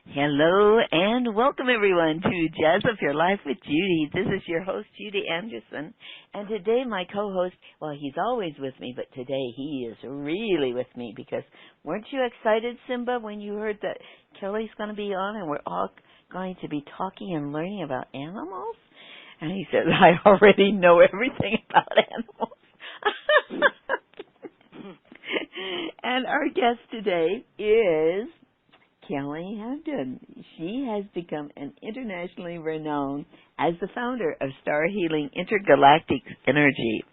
Hello and welcome everyone to Jazz Up Your Life with Judy. This is your host, Judy Anderson. And today my co-host, well, he's always with me, but today he is really with me because weren't you excited, Simba, when you heard that Kelly's going to be on and we're all going to be talking and learning about animals? And he says, I already know everything about animals. And our guest today is Kelly Hampton. She has become an internationally renowned as the founder of Star Healing Intergalactic Energy.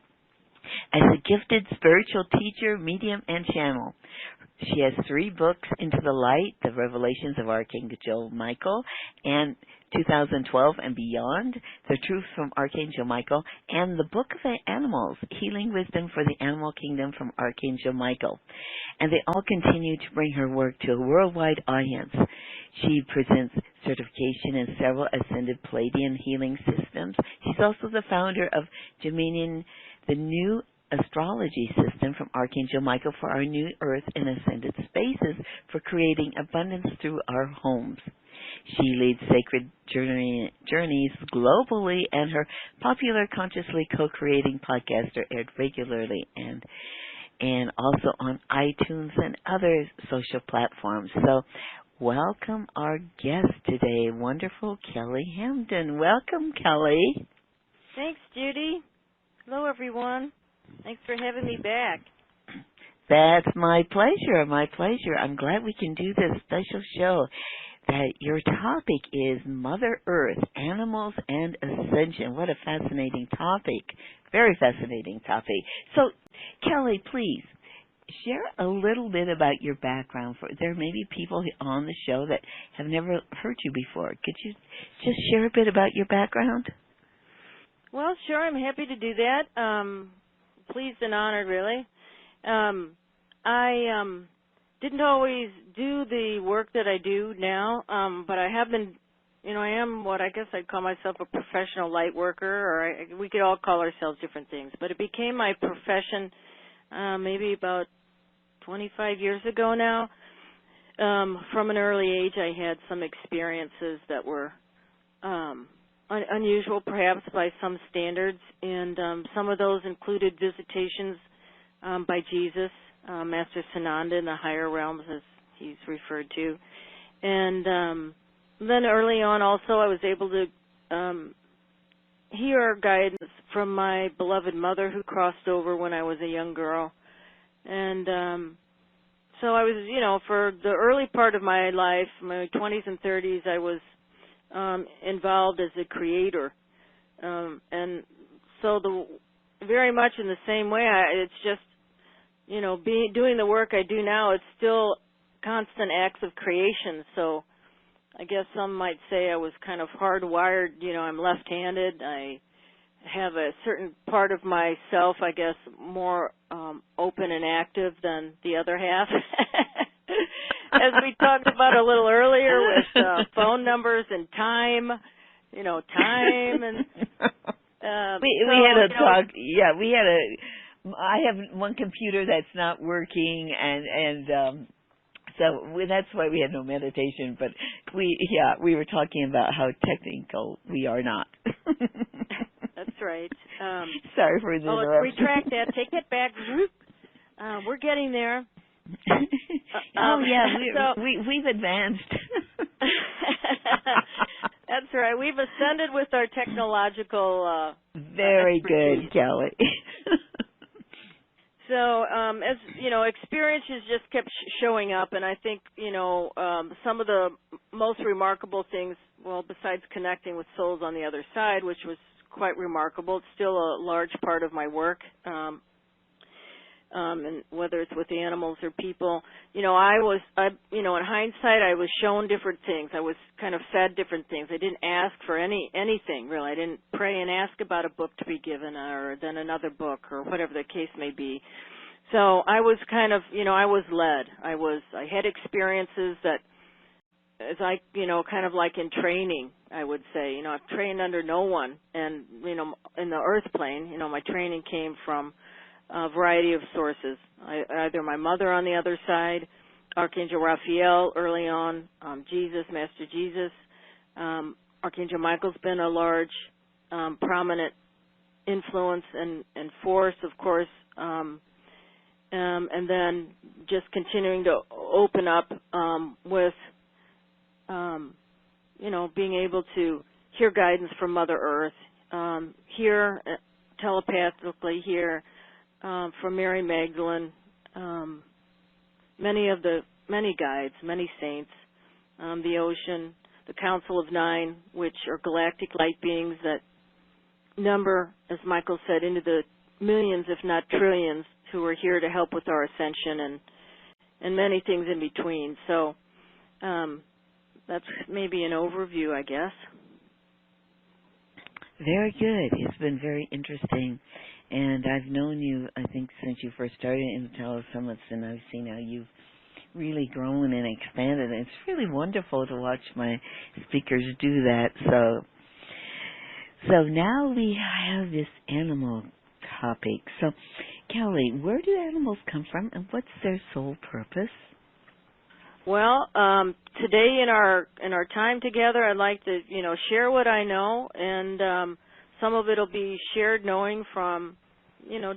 As a gifted spiritual teacher, medium, and channel, she has 3 books, Into the Light, The Revelations of Archangel Michael, and 2012 and Beyond, The Truth from Archangel Michael, and the Book of Animals, Healing Wisdom for the Animal Kingdom from Archangel Michael. And they all continue to bring her work to a worldwide audience. She presents certification in several ascended Palladian healing systems. She's also the founder of Dominion, the new astrology system from Archangel Michael for our new earth and ascended spaces for creating abundance through our homes. She leads sacred journeys globally, and her popular Consciously Co-Creating podcast are aired regularly and also on iTunes and other social platforms. So welcome our guest today, wonderful Kelly Hampton. Welcome, Kelly. Thanks, Judy. Hello, everyone. Thanks for having me back. That's my pleasure, my pleasure. I'm glad we can do this special show. That your topic is Mother Earth, Animals and Ascension. What a fascinating topic. Very fascinating topic. So, Kelly, please, share a little bit about your background. There may be people on the show that have never heard you before. Could you just share a bit about your background? Well, sure, I'm happy to do that. Pleased and honored, really. I didn't always do the work that I do now, but I have been, I am what I guess I'd call myself a professional light worker, or we could all call ourselves different things. But it became my profession maybe about 25 years ago now. From an early age, I had some experiences that were unusual, perhaps by some standards, and some of those included visitations by Jesus, Master Sananda in the higher realms, as he's referred to. And then early on also I was able to hear guidance from my beloved mother who crossed over when I was a young girl. And so I was, for the early part of my life, my 20s and 30s, I was involved as a creator. And so very much in the same way, it's just, doing the work I do now, it's still constant acts of creation. So I guess some might say I was kind of hardwired. I'm left-handed. I have a certain part of myself, I guess, more open and active than the other half. As we talked about a little earlier with phone numbers and time, time and we had a talk. Yeah, we had I have one computer that's not working, and so that's why we had no meditation. But we were talking about how technical we are not. That's right. Sorry for the interruption. Retract that. Take it back. We're getting there. We've advanced. That's right. We've ascended with our technological very expertise. Good, Kelly. So, as experiences just kept showing up, and I think some of the most remarkable things. Well, besides connecting with souls on the other side, which was quite remarkable, it's still a large part of my work. And whether it's with animals or people, in hindsight, I was shown different things. I was kind of fed different things. I didn't ask for anything, really. I didn't pray and ask about a book to be given or then another book or whatever the case may be. So I was kind of, I was led. I had experiences that, as I, kind of like in training, I would say, I've trained under no one. And, in the earth plane, my training came from a variety of sources. Either my mother on the other side, Archangel Raphael early on, Jesus, Master Jesus. Archangel Michael's been a large, prominent influence and force, of course, and then just continuing to open up with, being able to hear guidance from Mother Earth, hear telepathically, hear from Mary Magdalene, many guides, many saints, the ocean, the Council of Nine, which are galactic light beings that number, as Michael said, into the millions, if not trillions, who are here to help with our ascension and many things in between. So that's maybe an overview, I guess. Very good. It's been very interesting. And I've known you, I think, since you first started in the telesummits, and I've seen how you've really grown and expanded. And it's really wonderful to watch my speakers do that. So now we have this animal topic. So, Kelly, where do animals come from, and what's their sole purpose? Well, today in our time together, I'd like to share what I know, and some of it'll be shared knowing from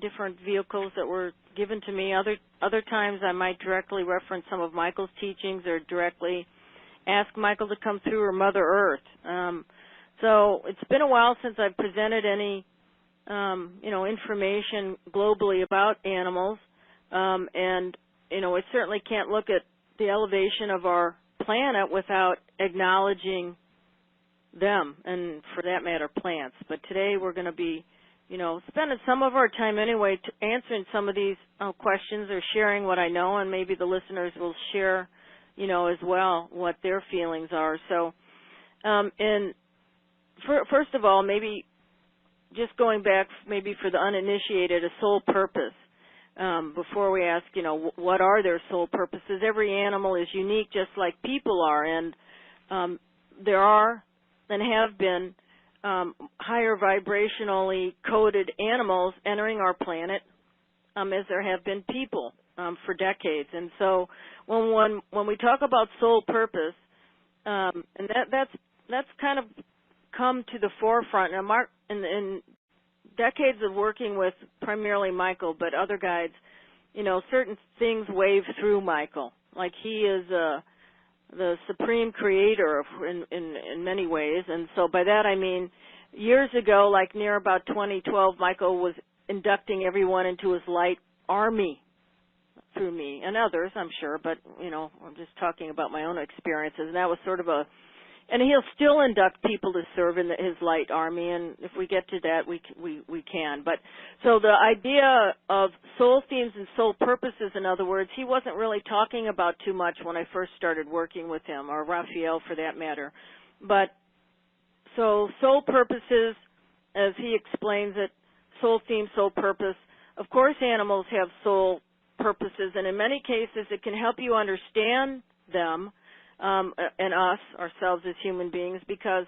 different vehicles that were given to me. Other times I might directly reference some of Michael's teachings or directly ask Michael to come through, or Mother Earth. So it's been a while since I've presented any information globally about animals, and we certainly can't look at the elevation of our planet without acknowledging them, and for that matter, plants. But today we're going to be spending some of our time anyway answering some of these questions or sharing what I know, and maybe the listeners will share, as well what their feelings are. So, first of all, maybe just going back maybe for the uninitiated, a soul purpose. Before we ask, what are their soul purposes? Every animal is unique, just like people are, and there are and have been higher vibrationally coded animals entering our planet, as there have been people for decades. And so when we talk about soul purpose, and that's kind of come to the forefront. Now, in decades of working with primarily Michael, but other guides, certain things wave through Michael. Like he is the supreme creator in many ways. And so by that I mean years ago, like near about 2012, Michael was inducting everyone into his light army through me and others, I'm sure, but, I'm just talking about my own experiences. And that was sort of and he'll still induct people to serve in his light army, and if we get to that, we can. But so the idea of soul themes and soul purposes, in other words, he wasn't really talking about too much when I first started working with him, or Raphael for that matter. But so soul purposes, as he explains it, soul theme, soul purpose. Of course, animals have soul purposes, and in many cases, it can help you understand them. And us, ourselves as human beings, because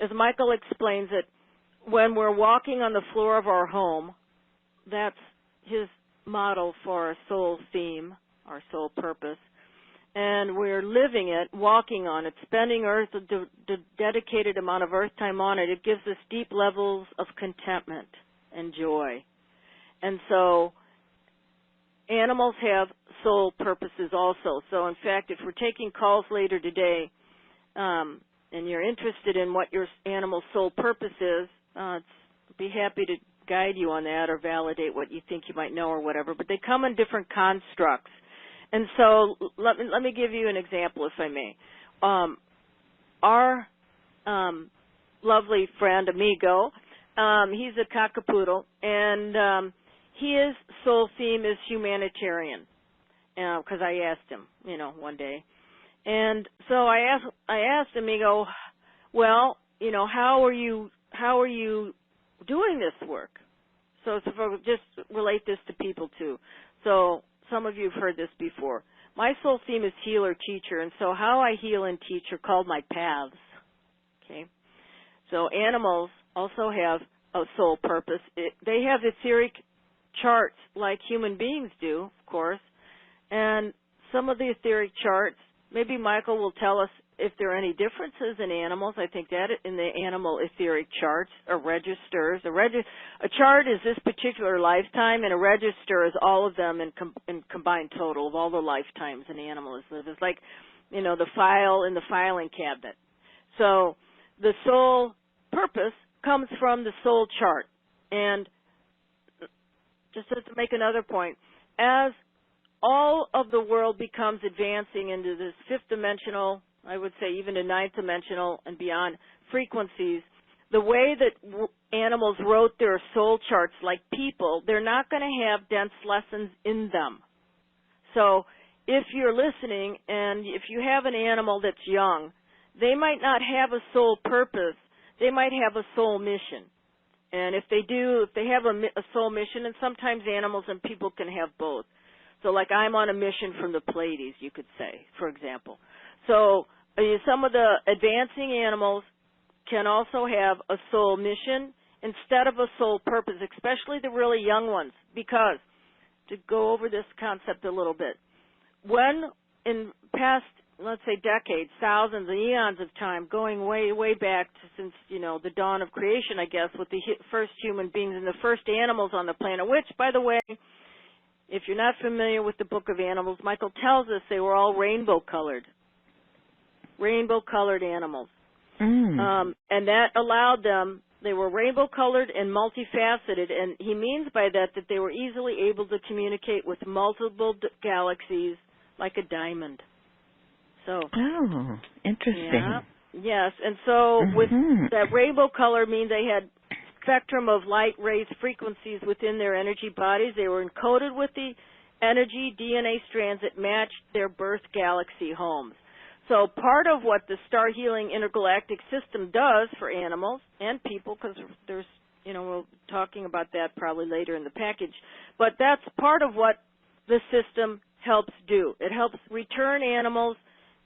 as Michael explains it, when we're walking on the floor of our home, that's his model for our soul theme, our soul purpose, and we're living it, walking on it, spending the dedicated amount of earth time on it, it gives us deep levels of contentment and joy. And so animals have soul purposes also. So, in fact, if we're taking calls later today and you're interested in what your animal's soul purpose is, be happy to guide you on that or validate what you think you might know or whatever. But they come in different constructs. And so let me give you an example, if I may. Our lovely friend, amigo, he's a cockapoodle, and his soul theme is humanitarian, because I asked him, one day. And so I asked amigo, well, how are you doing this work? So if I just relate this to people too. So some of you have heard this before. My soul theme is healer, teacher, and so how I heal and teach are called my paths. Okay. So animals also have a soul purpose. They have etheric charts like human beings do, of course. And some of the etheric charts. Maybe Michael will tell us if there are any differences in animals. I think that in the animal etheric charts or registers. A chart is this particular lifetime, and a register is all of them in combined total of all the lifetimes an animal has lived. It's like, the file in the filing cabinet. So the soul purpose comes from the soul chart. And just to make another point, as all of the world becomes advancing into this fifth dimensional, I would say even to ninth dimensional and beyond frequencies, the way that animals wrote their soul charts like people, they're not going to have dense lessons in them. So if you're listening and if you have an animal that's young, they might not have a soul purpose. They might have a soul mission. And if they do, if they have a soul mission, and sometimes animals and people can have both. So like I'm on a mission from the Pleiades, you could say, for example. So some of the advancing animals can also have a soul mission instead of a soul purpose, especially the really young ones, because, to go over this concept a little bit, when in past, let's say decades, thousands and eons of time, going way, way back to since, the dawn of creation, I guess, with the first human beings and the first animals on the planet, which, by the way, if you're not familiar with the Book of Animals, Michael tells us they were all rainbow-colored animals. And that allowed them, they were rainbow-colored and multifaceted, and he means by that they were easily able to communicate with multiple galaxies like a diamond. So. Oh, interesting. Yeah, yes, and so with that rainbow color means they had spectrum of light rays frequencies within their energy bodies. They were encoded with the energy DNA strands that matched their birth galaxy homes. So part of what the Star Healing Intergalactic System does for animals and people, because there's, we're talking about that probably later in the package, but that's part of what the system helps do. It helps return animals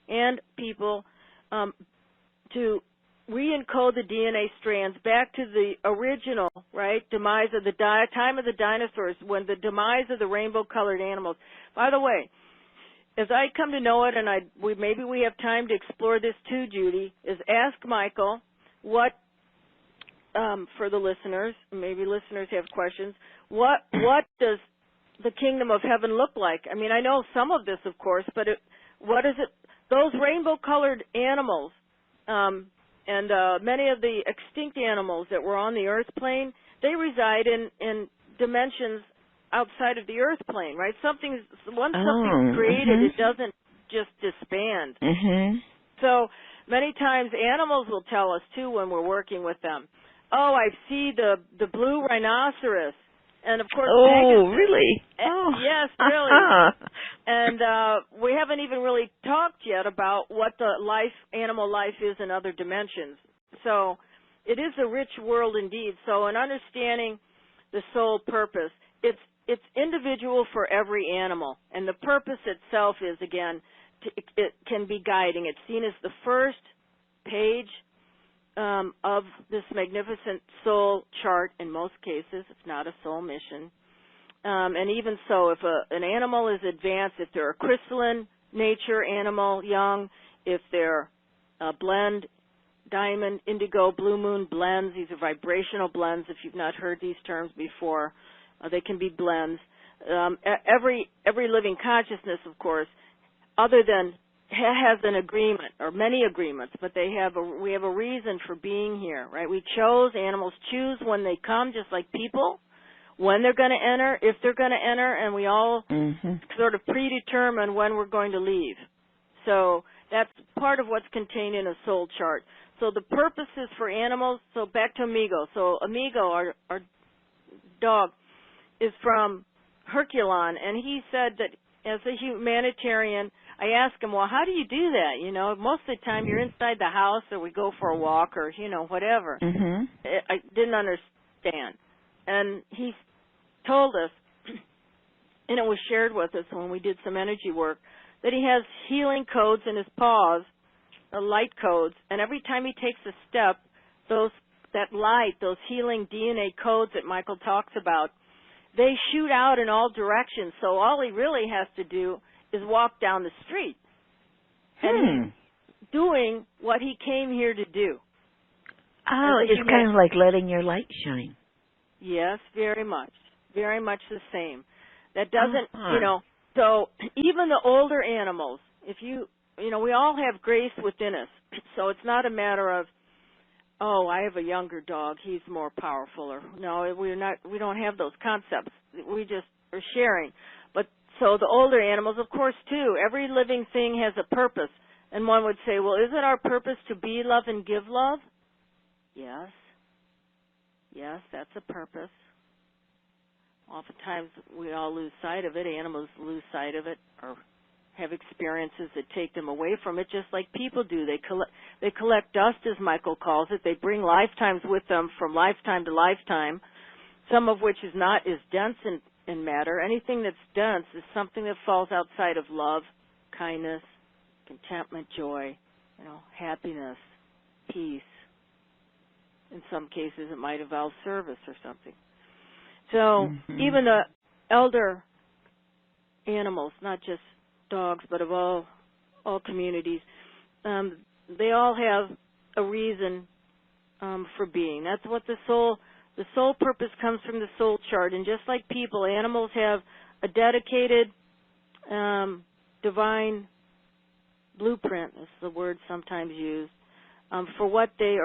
and people to re-encode the DNA strands back to the original, demise of the time of the dinosaurs, when the demise of the rainbow-colored animals. By the way, as I come to know it, and maybe we have time to explore this too, Judy, is ask Michael what, for the listeners, maybe listeners have questions, what does the kingdom of heaven look like? I mean, I know some of this, of course, but what is it? Those rainbow-colored animals, and many of the extinct animals that were on the earth plane, they reside in dimensions outside of the earth plane, right? Once something's created, it doesn't just disband. So many times animals will tell us, too, when we're working with them, oh, I see the blue rhinoceros. And, of course, oh, really? Oh. Yes, really. And we haven't even really talked yet about what the animal life is in other dimensions. So it is a rich world indeed. So in understanding the soul purpose, it's individual for every animal. And the purpose itself is, again, it can be guiding. It's seen as the first page of this magnificent soul chart in most cases. It's not a soul mission. And even so, if an animal is advanced, if they're a crystalline nature animal, young, if they're a blend, diamond, indigo, blue moon blends, these are vibrational blends. If you've not heard these terms before, they can be blends. Every living consciousness, of course, other than has an agreement or many agreements, but we have a reason for being here, right? Animals choose when they come, just like people, when they're going to enter, if they're going to enter, and we all sort of predetermine when we're going to leave. So that's part of what's contained in a soul chart. So the purposes for animals, so back to Amigo. So Amigo, our dog, is from Herculon, and he said that as a humanitarian, I asked him, well, how do you do that? Most of the time you're inside the house or we go for a walk or, whatever. I didn't understand. And he told us, and it was shared with us when we did some energy work, that he has healing codes in his paws, the light codes, and every time he takes a step, that light, those healing DNA codes that Michael talks about, they shoot out in all directions. So all he really has to do is walk down the street. And he's doing what he came here to do. Oh, it's kind of like letting your light shine. Yes, very much. Very much the same. That doesn't, so even the older animals, we all have grace within us. So it's not a matter of, oh, I have a younger dog, he's more powerful, or no, we don't have those concepts. We just are sharing. But so the older animals, of course, too, every living thing has a purpose. And one would say, well, isn't our purpose to be love and give love? Yes. Yes, that's a purpose. Oftentimes we all lose sight of it. Animals lose sight of it or have experiences that take them away from it, just like people do. They collect dust, as Michael calls it. They bring lifetimes with them from lifetime to lifetime, some of which is not as dense in matter. Anything that's dense is something that falls outside of love, kindness, contentment, joy, happiness, peace. In some cases, it might involve service or something. So even the elder animals, not just dogs, but of all communities, they all have a reason for being. That's what the soul purpose comes from the soul chart. And just like people, animals have a dedicated divine blueprint, is the word sometimes used, for what they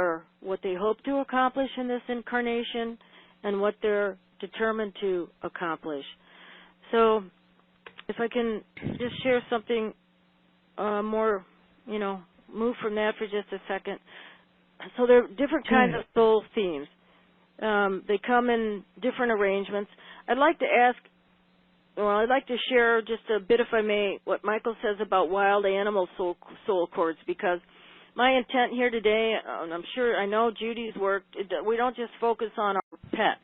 hope to accomplish in this incarnation and what they're determined to accomplish. So if I can just share something more, move from that for just a second. So there are different kinds of soul themes. They come in different arrangements. I'd like to share just a bit, if I may, what Michael says about wild animal soul cords, because my intent here today, and I know Judy's work, we don't just focus on our pets.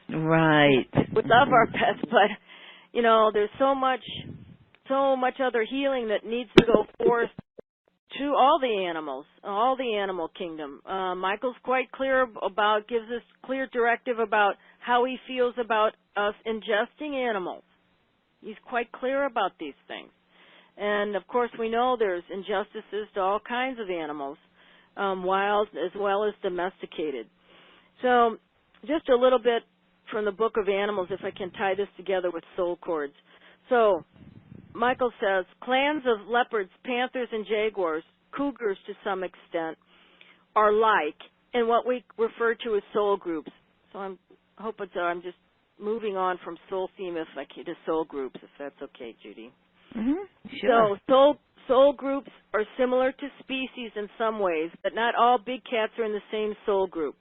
Right. We love our pets, but there's so much other healing that needs to go forth to all the animals, all the animal kingdom. Michael's quite clear gives us clear directive about how he feels about us ingesting animals. He's quite clear about these things. And of course we know there's injustices to all kinds of animals, wild as well as domesticated. So just a little bit from the Book of Animals, if I can tie this together with soul cords. So Michael says, clans of leopards, panthers, and jaguars, cougars to some extent, are like in what we refer to as soul groups. So I'm just moving on from soul theme to soul groups, if that's okay, Judy. Sure. So soul groups are similar to species in some ways, but not all big cats are in the same soul group.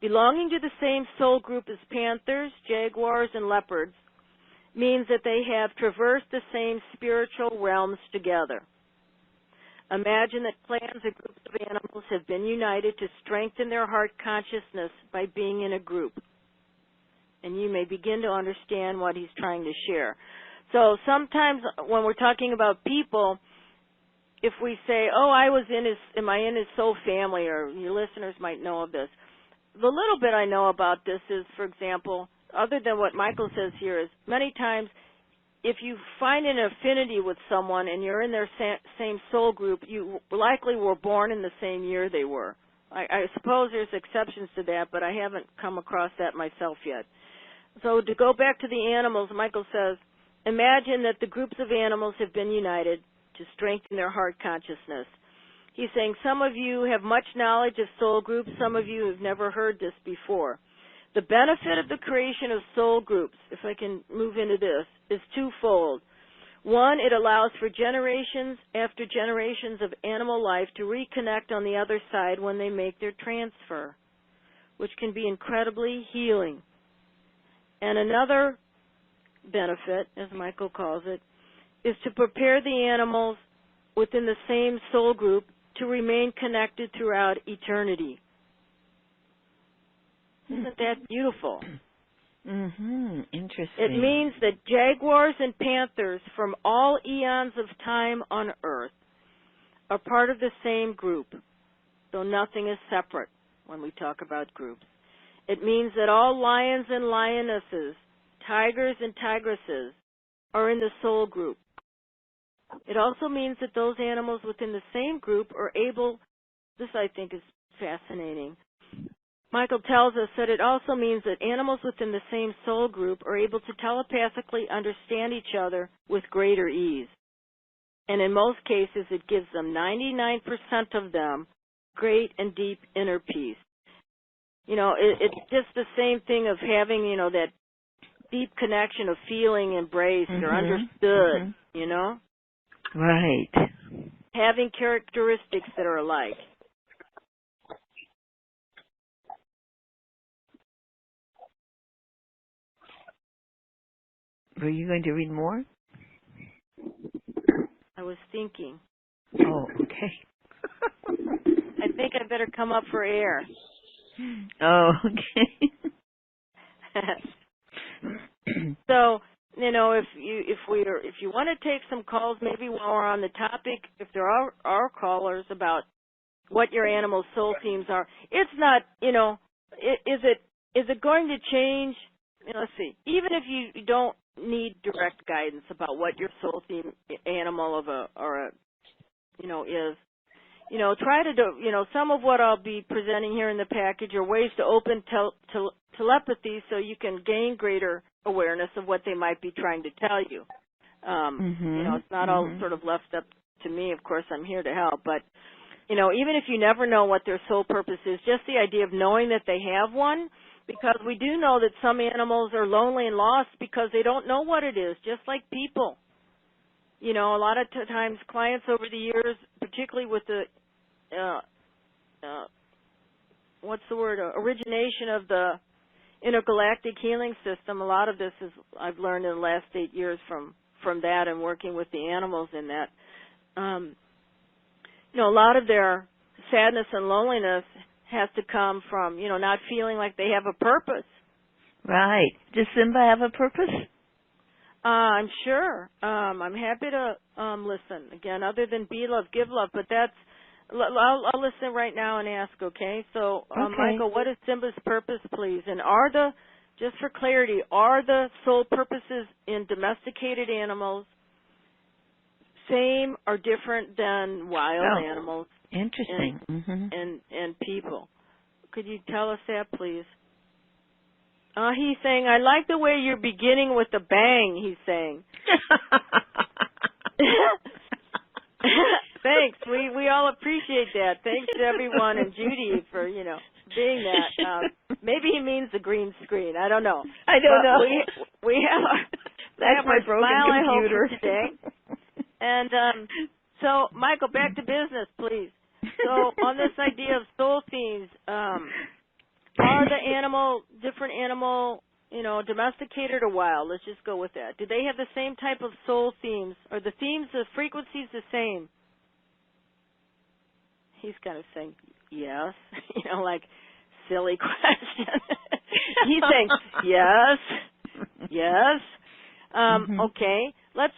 Belonging to the same soul group as panthers, jaguars, and leopards means that they have traversed the same spiritual realms together. Imagine that clans or groups of animals have been united to strengthen their heart consciousness by being in a group. And you may begin to understand what he's trying to share. So sometimes when we're talking about people, if we say, oh, am I in his soul family, or your listeners might know of this. The little bit I know about this is, for example, other than what Michael says here, is many times if you find an affinity with someone and you're in their same soul group, you likely were born in the same year they were. I suppose there's exceptions to that, but I haven't come across that myself yet. So to go back to the animals, Michael says, imagine that the groups of animals have been united to strengthen their heart consciousness. He's saying some of you have much knowledge of soul groups, some of you have never heard this before. The benefit of the creation of soul groups, if I can move into this, is twofold. One, it allows for generations after generations of animal life to reconnect on the other side when they make their transfer, which can be incredibly healing. And another benefit, as Michael calls it, is to prepare the animals within the same soul group to remain connected throughout eternity. Isn't that beautiful? Interesting. It means that jaguars and panthers from all eons of time on Earth are part of the same group, though nothing is separate when we talk about groups. It means that all lions and lionesses, tigers and tigresses are in the soul group. It also means that those animals within the same group are able, this I think is fascinating. Michael tells us that it also means that animals within the same soul group are able to telepathically understand each other with greater ease. And in most cases, it gives them 99% of them great and deep inner peace. You know, it's just the same thing of having, you know, that deep connection of feeling embraced or understood, you know? Right. Having characteristics that are alike. Were you going to read more? I was thinking. Oh, okay. I think I better come up for air. Oh, okay. So, you know, if you want to take some calls, maybe while we're on the topic, if there are callers about what your animal soul themes are, it's not, you know, is it going to change? You know, let's see. Even if you don't need direct guidance about what your soul theme animal is, you know, try to do, you know, some of what I'll be presenting here in the package are ways to open telepathy so you can gain greater awareness of what they might be trying to tell you. You know, it's not all sort of left up to me. Of course, I'm here to help. But, you know, even if you never know what their soul purpose is, just the idea of knowing that they have one, because we do know that some animals are lonely and lost because they don't know what it is, just like people. You know, a lot of times clients over the years, particularly with the, origination of the intergalactic healing system, a lot of this is I've learned in the last 8 years from that and working with the animals in that. You know, a lot of their sadness and loneliness has to come from, you know, not feeling like they have a purpose. Right. Does Simba have a purpose? I'm sure. I'm happy to listen. Again, other than be love, give love, but that's, I'll listen right now and ask, okay? So, Michael, what is Simba's purpose, please? And just for clarity, are the soul purposes in domesticated animals same or different than wild animals? Interesting. And people? Could you tell us that, please? He's saying, I like the way you're beginning with a bang, he's saying. Thanks. We all appreciate that. Thanks to everyone and Judy for, you know, being that. Maybe he means the green screen. I don't know. I don't know. We have That's my broken smile, computer. I hope, for today. And so, Michael, back to business, please. So on this idea of soul themes, are the different animal, you know, domesticated or wild? Let's just go with that. Do they have the same type of soul themes? Are the frequencies the same? He's kind of saying yes, you know, like silly question. He's saying yes. Okay. Let's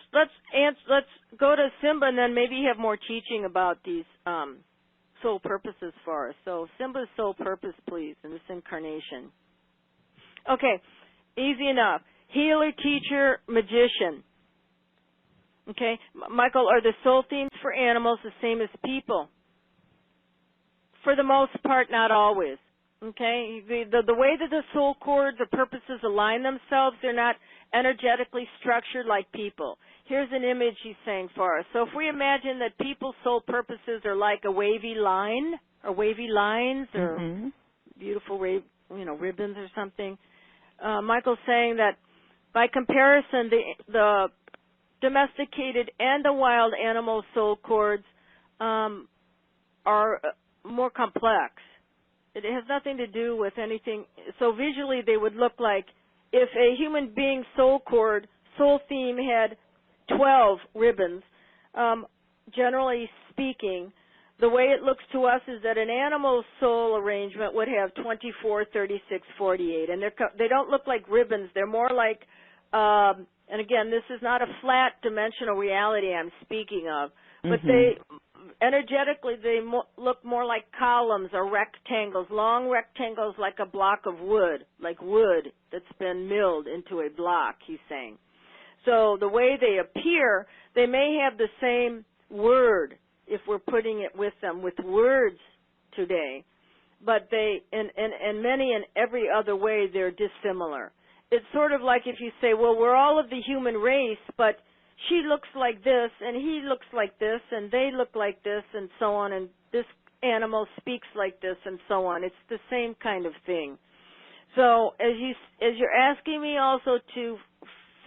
go to Simba and then maybe have more teaching about these soul purposes for us. So Simba's soul purpose, please, in this incarnation. Okay, easy enough. Healer, teacher, magician. Okay, Michael, are the soul themes for animals the same as people? For the most part, not always. Okay, the way that the soul cords or purposes align themselves, they're not energetically structured like people. Here's an image he's saying for us. So if we imagine that people's soul purposes are like a wavy line or wavy lines or beautiful ribbons or something, Michael's saying that by comparison, the domesticated and the wild animal soul cords are more complex. It has nothing to do with anything. So visually, they would look like if a human being's soul theme had 12 ribbons. Generally speaking, the way it looks to us is that an animal's soul arrangement would have 24, 36, 48. And they don't look like ribbons. They're more like, and again, this is not a flat dimensional reality I'm speaking of, but energetically, they look more like columns or rectangles, long rectangles like a block of wood, like wood that's been milled into a block, he's saying. So the way they appear, they may have the same word if we're putting it with them with words today, but they, in many and every other way, they're dissimilar. It's sort of like if you say, well, we're all of the human race, but she looks like this, and he looks like this, and they look like this, and so on, and this animal speaks like this, and so on. It's the same kind of thing. So as you're asking me also to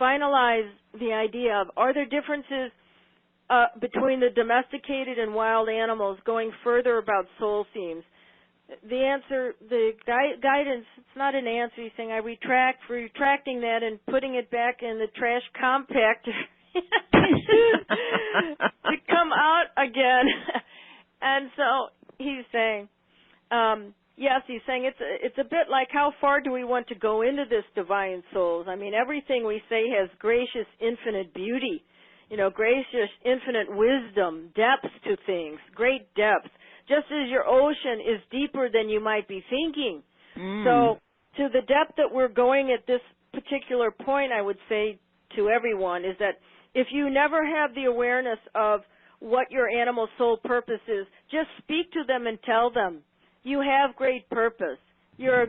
finalize the idea of, are there differences between the domesticated and wild animals, going further about soul themes? The answer, the guidance, it's not an answer. You're saying I retract, for retracting that and putting it back in the trash compactor to come out again. And so he's saying, yes, he's saying it's a bit like, how far do we want to go into this divine souls? I mean, everything we say has gracious infinite beauty, gracious infinite wisdom, depth to things, great depth. Just as your ocean is deeper than you might be thinking. So to the depth that we're going at this particular point, I would say to everyone is that if you never have the awareness of what your animal soul purpose is, just speak to them and tell them, you have great purpose. You're a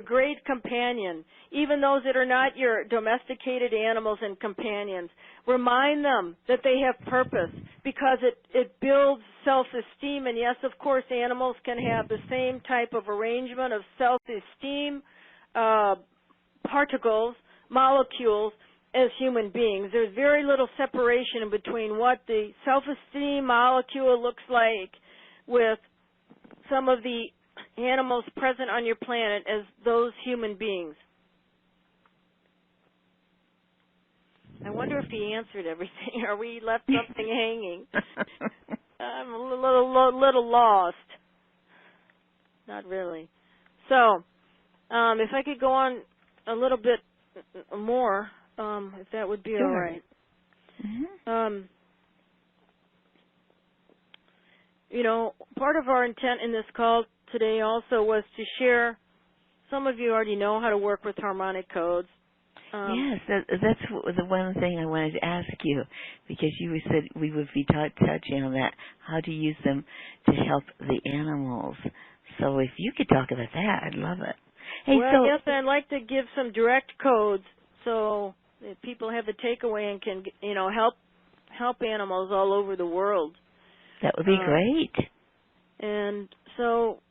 great companion. Even those that are not your domesticated animals and companions, remind them that they have purpose, because it builds self-esteem. And yes, of course, animals can have the same type of arrangement of self-esteem particles, molecules, as human beings. There's very little separation between what the self-esteem molecule looks like with some of the animals present on your planet as those human beings. I wonder if he answered everything, or we left something hanging. I'm a little lost. Not really. So, if I could go on a little bit more, if that would be sure. all right. Mm-hmm. Part of our intent in this call today also was to share. Some of you already know how to work with harmonic codes. Yes, that's the one thing I wanted to ask you, because you said we would be touching on that, how to use them to help the animals. So if you could talk about that, I'd love it. Hey, well, yes, I'd like to give some direct codes so that people have the takeaway and can, help animals all over the world. That would be great. And so,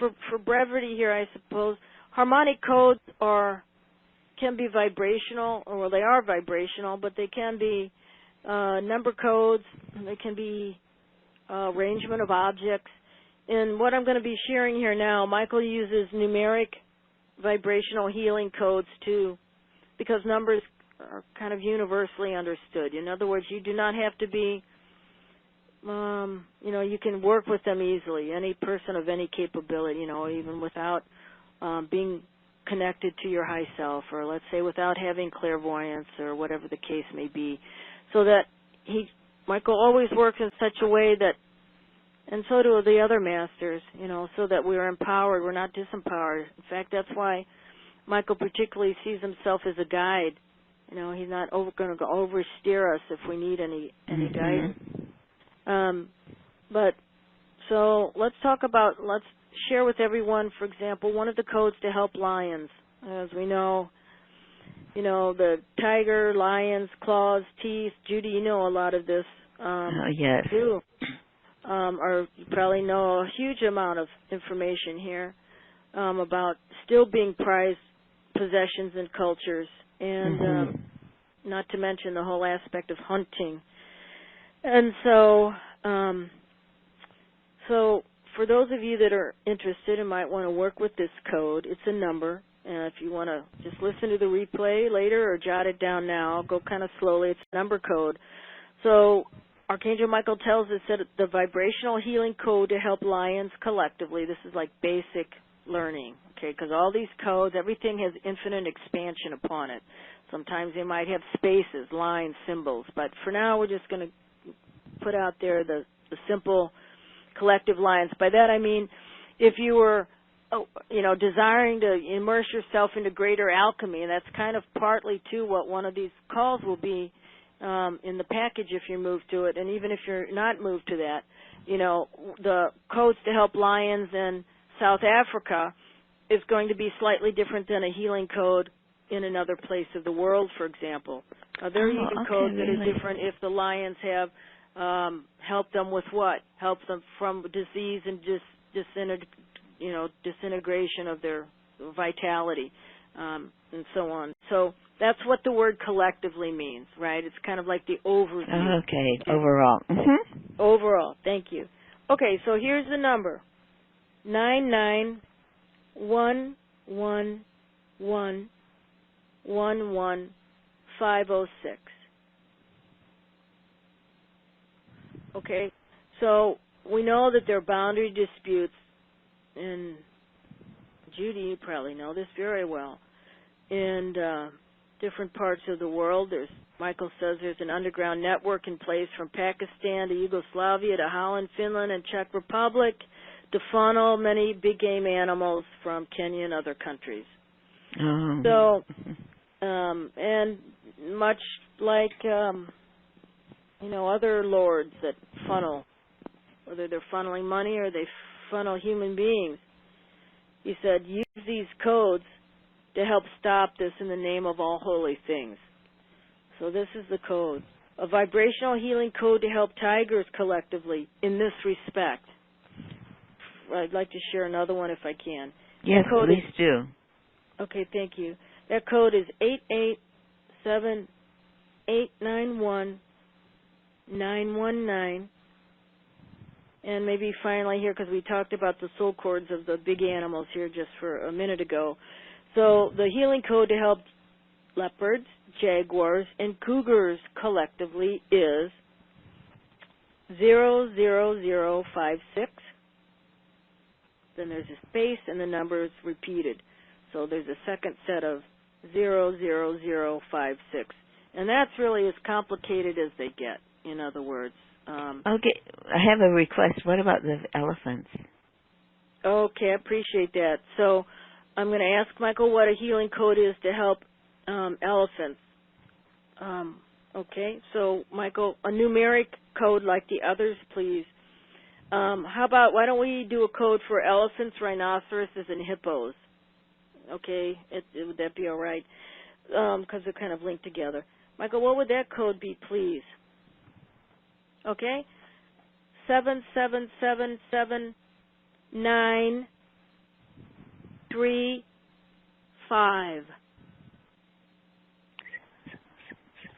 for brevity here, I suppose, harmonic codes can be vibrational, or they are vibrational, but they can be number codes, and they can be arrangement of objects. And what I'm going to be sharing here now, Michael uses numeric vibrational healing codes too, because numbers are kind of universally understood. In other words, you do not have to be, you can work with them easily, any person of any capability, even without being connected to your high self, or let's say without having clairvoyance, or whatever the case may be. So that Michael always works in such a way that, and so do the other masters, so that we're empowered, we're not disempowered. In fact, that's why Michael particularly sees himself as a guide. He's not going to oversteer us if we need any guidance. But so let's share with everyone, for example, one of the codes to help lions. As we know, the tiger, lions, claws, teeth. Judy, you know a lot of this. Yes. Too. Or you probably know a huge amount of information here about still being prized possessions and cultures, and not to mention the whole aspect of hunting. And so, for those of you that are interested and might want to work with this code, it's a number. And if you want to just listen to the replay later or jot it down now, I'll go kind of slowly. It's a number code. So Archangel Michael tells us that the vibrational healing code to help lions collectively, this is like basic learning, okay, because all these codes, everything has infinite expansion upon it. Sometimes they might have spaces, lines, symbols, but for now we're just going to put out there the simple collective lines. By that I mean, if you were desiring to immerse yourself into greater alchemy, and that's kind of partly too what one of these calls will be in the package if you move to it, and even if you're not moved to that, the codes to help lions in South Africa is going to be slightly different than a healing code in another place of the world, for example. There are even codes that are different if the lions have helped them with what? Helped them from disease and disintegration of their vitality, and so on. So that's what the word collectively means, right? It's kind of like the overview. Okay, overall. Mm-hmm. Overall, thank you. Okay, so here's the number. 99111111506. Okay, so we know that there are boundary disputes, and Judy, you probably know this very well, in different parts of the world. Michael says there's an underground network in place from Pakistan to Yugoslavia to Holland, Finland, and Czech Republic to funnel many big game animals from Kenya and other countries. So, and much like, other lords that funnel, whether they're funneling money or they funnel human beings, he said, use these codes to help stop this in the name of all holy things. So this is the code. A vibrational healing code to help tigers collectively in this respect. I'd like to share another one if I can. Yes, please do. Okay, thank you. That code is 887891919. And maybe finally here, because we talked about the soul cords of the big animals here just for a minute ago. So the healing code to help leopards, jaguars, and cougars collectively is 00056. Then there's a space and the number is repeated. So there's a second set of 00056. And that's really as complicated as they get, in other words. Okay, I have a request. What about the elephants? Okay, I appreciate that. So I'm going to ask Michael what a healing code is to help elephants. Okay, so Michael, a numeric code like the others, please. How about, why don't we do a code for elephants, rhinoceroses, and hippos? Okay, would that be all right? Because they're kind of linked together. Michael, what would that code be, please? Okay, 7777935.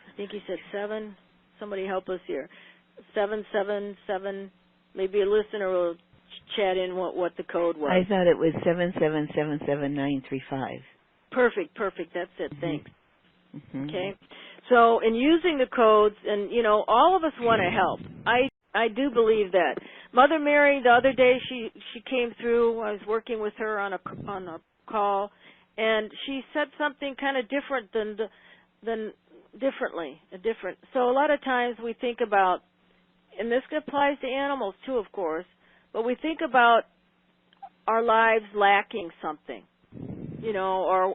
I think he said 7. Somebody help us here. 777. Maybe a listener will chat in what the code was. I thought it was 7777935. Perfect. That's it. Thanks. Mm-hmm. Okay. So in using the codes, and all of us want to help. I do believe that. Mother Mary, the other day, she came through. I was working with her on a call, and she said something kind of different differently. So a lot of times we think about, and this applies to animals too, of course, but we think about our lives lacking something.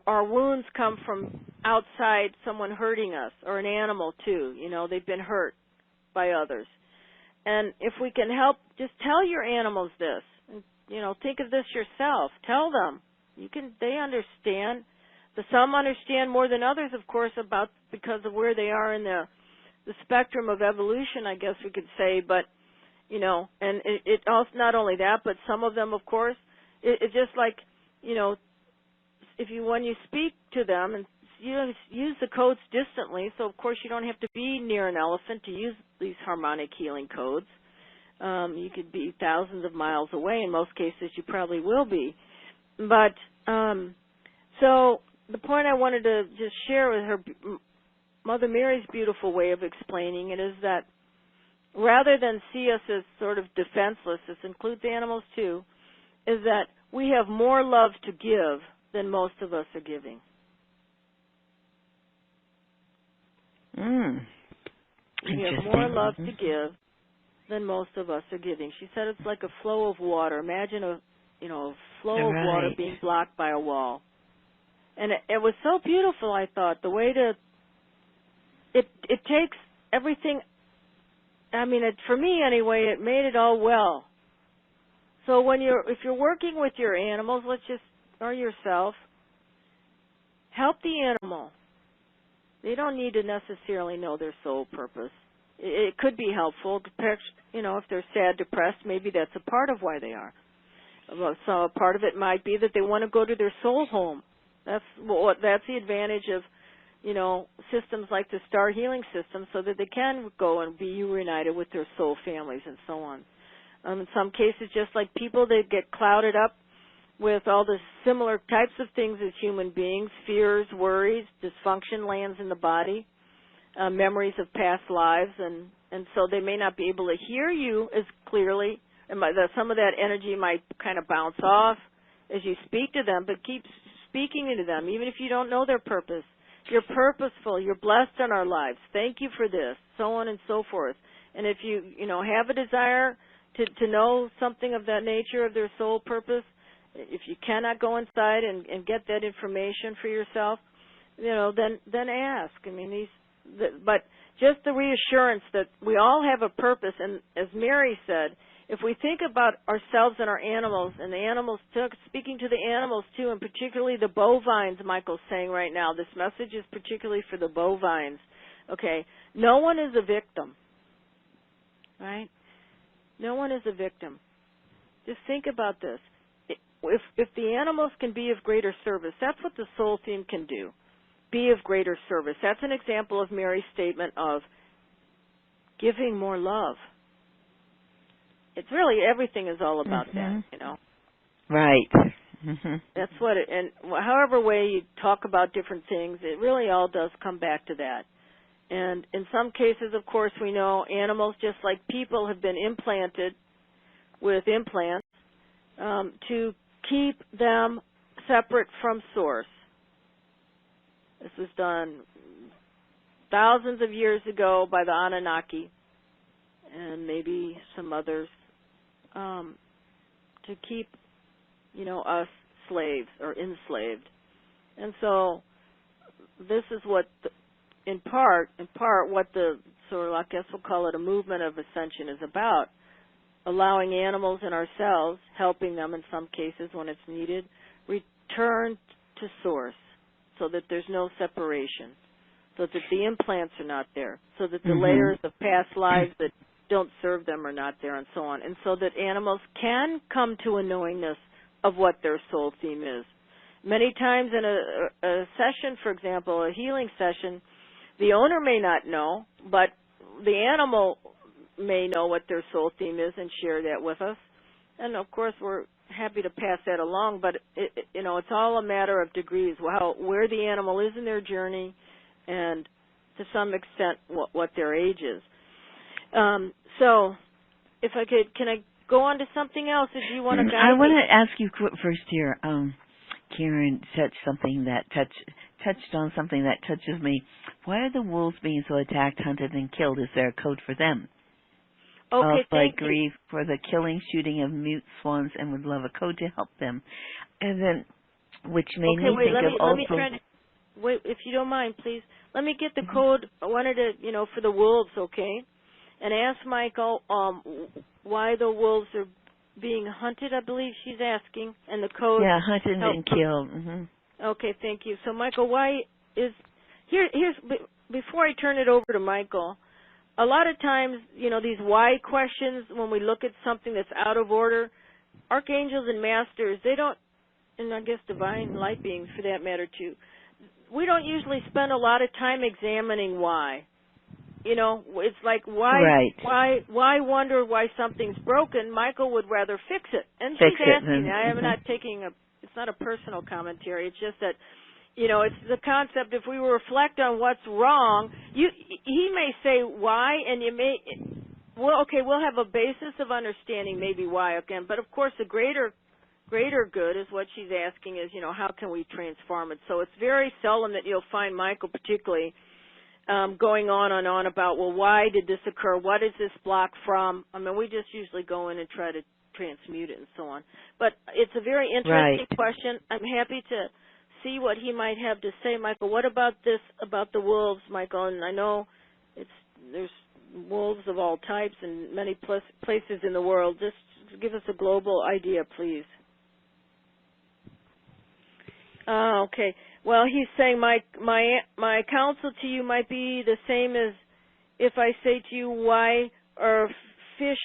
Our wounds come from outside, someone hurting us, or an animal too. They've been hurt by others. And if we can help, just tell your animals this. And, think of this yourself. Tell them. They understand. Some understand more than others, of course, because of where they are in the spectrum of evolution, I guess we could say. But, and it also, not only that, but some of them, of course, it's just like, when you speak to them and use the codes distantly, so of course you don't have to be near an elephant to use these harmonic healing codes. You could be thousands of miles away. In most cases, you probably will be. But so the point I wanted to just share with her, Mother Mary's beautiful way of explaining it is that rather than see us as sort of defenseless, this includes animals too, is that we have more love to give than most of us are giving. We have more love to give than most of us are giving. She said it's like a flow of water. Imagine flow of water being blocked by a wall. And it was so beautiful, I thought, the way it takes everything, for me anyway, it made it all well. So if you're working with your animals, or yourself, help the animal. They don't need to necessarily know their soul purpose. It could be helpful, if they're sad, depressed, maybe that's a part of why they are. So a part of it might be that they want to go to their soul home. That's the advantage of, systems like the Star Healing system, so that they can go and be reunited with their soul families and so on. In some cases, just like people that get clouded up with all the similar types of things as human beings, fears, worries, dysfunction lands in the body, memories of past lives, and so they may not be able to hear you as clearly, and some of that energy might kind of bounce off as you speak to them, but keep speaking into them, even if you don't know their purpose. You're purposeful. You're blessed in our lives. Thank you for this, so on and so forth. And if you, have a desire to know something of that nature of their soul purpose, if you cannot go inside and get that information for yourself, then ask. But just the reassurance that we all have a purpose, and as Mary said, if we think about ourselves and our animals, and the animals, speaking to the animals too, and particularly the bovines, Michael's saying right now, this message is particularly for the bovines. Okay, no one is a victim, right? No one is a victim. Just think about this. If the animals can be of greater service, that's what the soul theme can do. Be of greater service. That's an example of Mary's statement of giving more love. It's really, everything is all about that, Right. That's what it, and however way you talk about different things, it really all does come back to that. And in some cases, of course, we know animals, just like people, have been implanted with implants to keep them separate from source. This was done thousands of years ago by the Anunnaki and maybe some others to keep, us slaves or enslaved. And so this is what, in part, what the sort of, I guess we'll call it a movement of ascension is about, allowing animals and ourselves, helping them in some cases when it's needed, return to source so that there's no separation, so that the implants are not there, so that the layers of past lives that don't serve them are not there, and so on, and so that animals can come to a knowingness of what their soul theme is. Many times in a session, for example, a healing session, the owner may not know, but the animal may know what their soul theme is and share that with us. And, of course, we're happy to pass that along, but, it's all a matter of degrees, where the animal is in their journey and, to some extent, what their age is. So, if I could, can I go on to something else? Or do you want to guide me? I want to ask you first here. Karen touched on something that touches me. Why are the wolves being so attacked, hunted, and killed? Is there a code for them? Okay, also, thank I grieve for the killing, shooting of mute swans, and would love a code to help them. And then, which made me think of also. Let me try to, wait, if you don't mind, please. Let me get the code. I wanted to, for the wolves, okay? And ask Michael why the wolves are being hunted, I believe she's asking, and the code. Yeah, hunted and killed. Okay, thank you. So, Michael, why is here's before I turn it over to Michael, a lot of times, these why questions, when we look at something that's out of order, archangels and masters, they don't, and I guess divine light beings for that matter too, we don't usually spend a lot of time examining why. It's like why wonder why something's broken? Michael would rather fix it. And she's asking. I'm not taking it's not a personal commentary. It's just that, it's the concept. If we reflect on what's wrong, he may say why, and you may, we'll have a basis of understanding maybe why again. But of course, the greater good is what she's asking is, how can we transform it? So it's very seldom that you'll find Michael particularly going on and on about, well, why did this occur? What is this block from? We just usually go in and try to transmute it and so on. But it's a very interesting question. I'm happy to see what he might have to say, Michael. What about this, about the wolves, Michael? And I know there's wolves of all types in many places in the world. Just give us a global idea, please. Okay. Well, he's saying my counsel to you might be the same as if I say to you, why are fish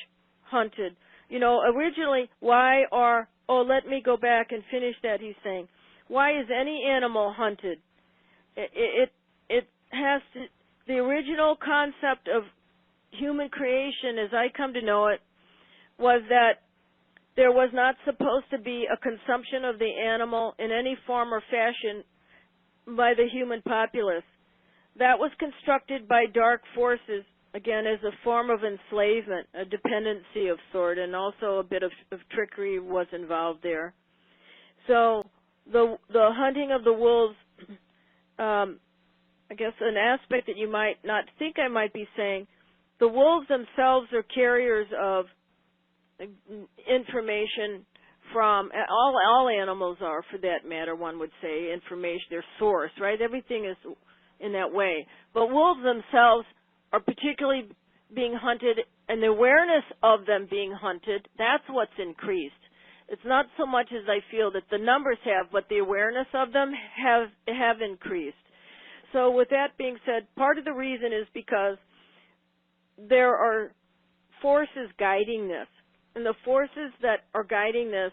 hunted? You know, originally, let me go back and finish that, he's saying. Why is any animal hunted? It has to, the original concept of human creation, as I come to know it, was that there was not supposed to be a consumption of the animal in any form or fashion by the human populace. That was constructed by dark forces, again, as a form of enslavement, a dependency of sort, and also a bit of trickery was involved there. So the hunting of the wolves, I guess an aspect that you might not think I might be saying, the wolves themselves are carriers of information from, all animals are, for that matter, one would say, information, their source, right? Everything is in that way. But wolves themselves are particularly being hunted, and the awareness of them being hunted, that's what's increased. It's not so much as I feel that the numbers have, but the awareness of them have increased. So with that being said, part of the reason is because there are forces guiding this. And the forces that are guiding this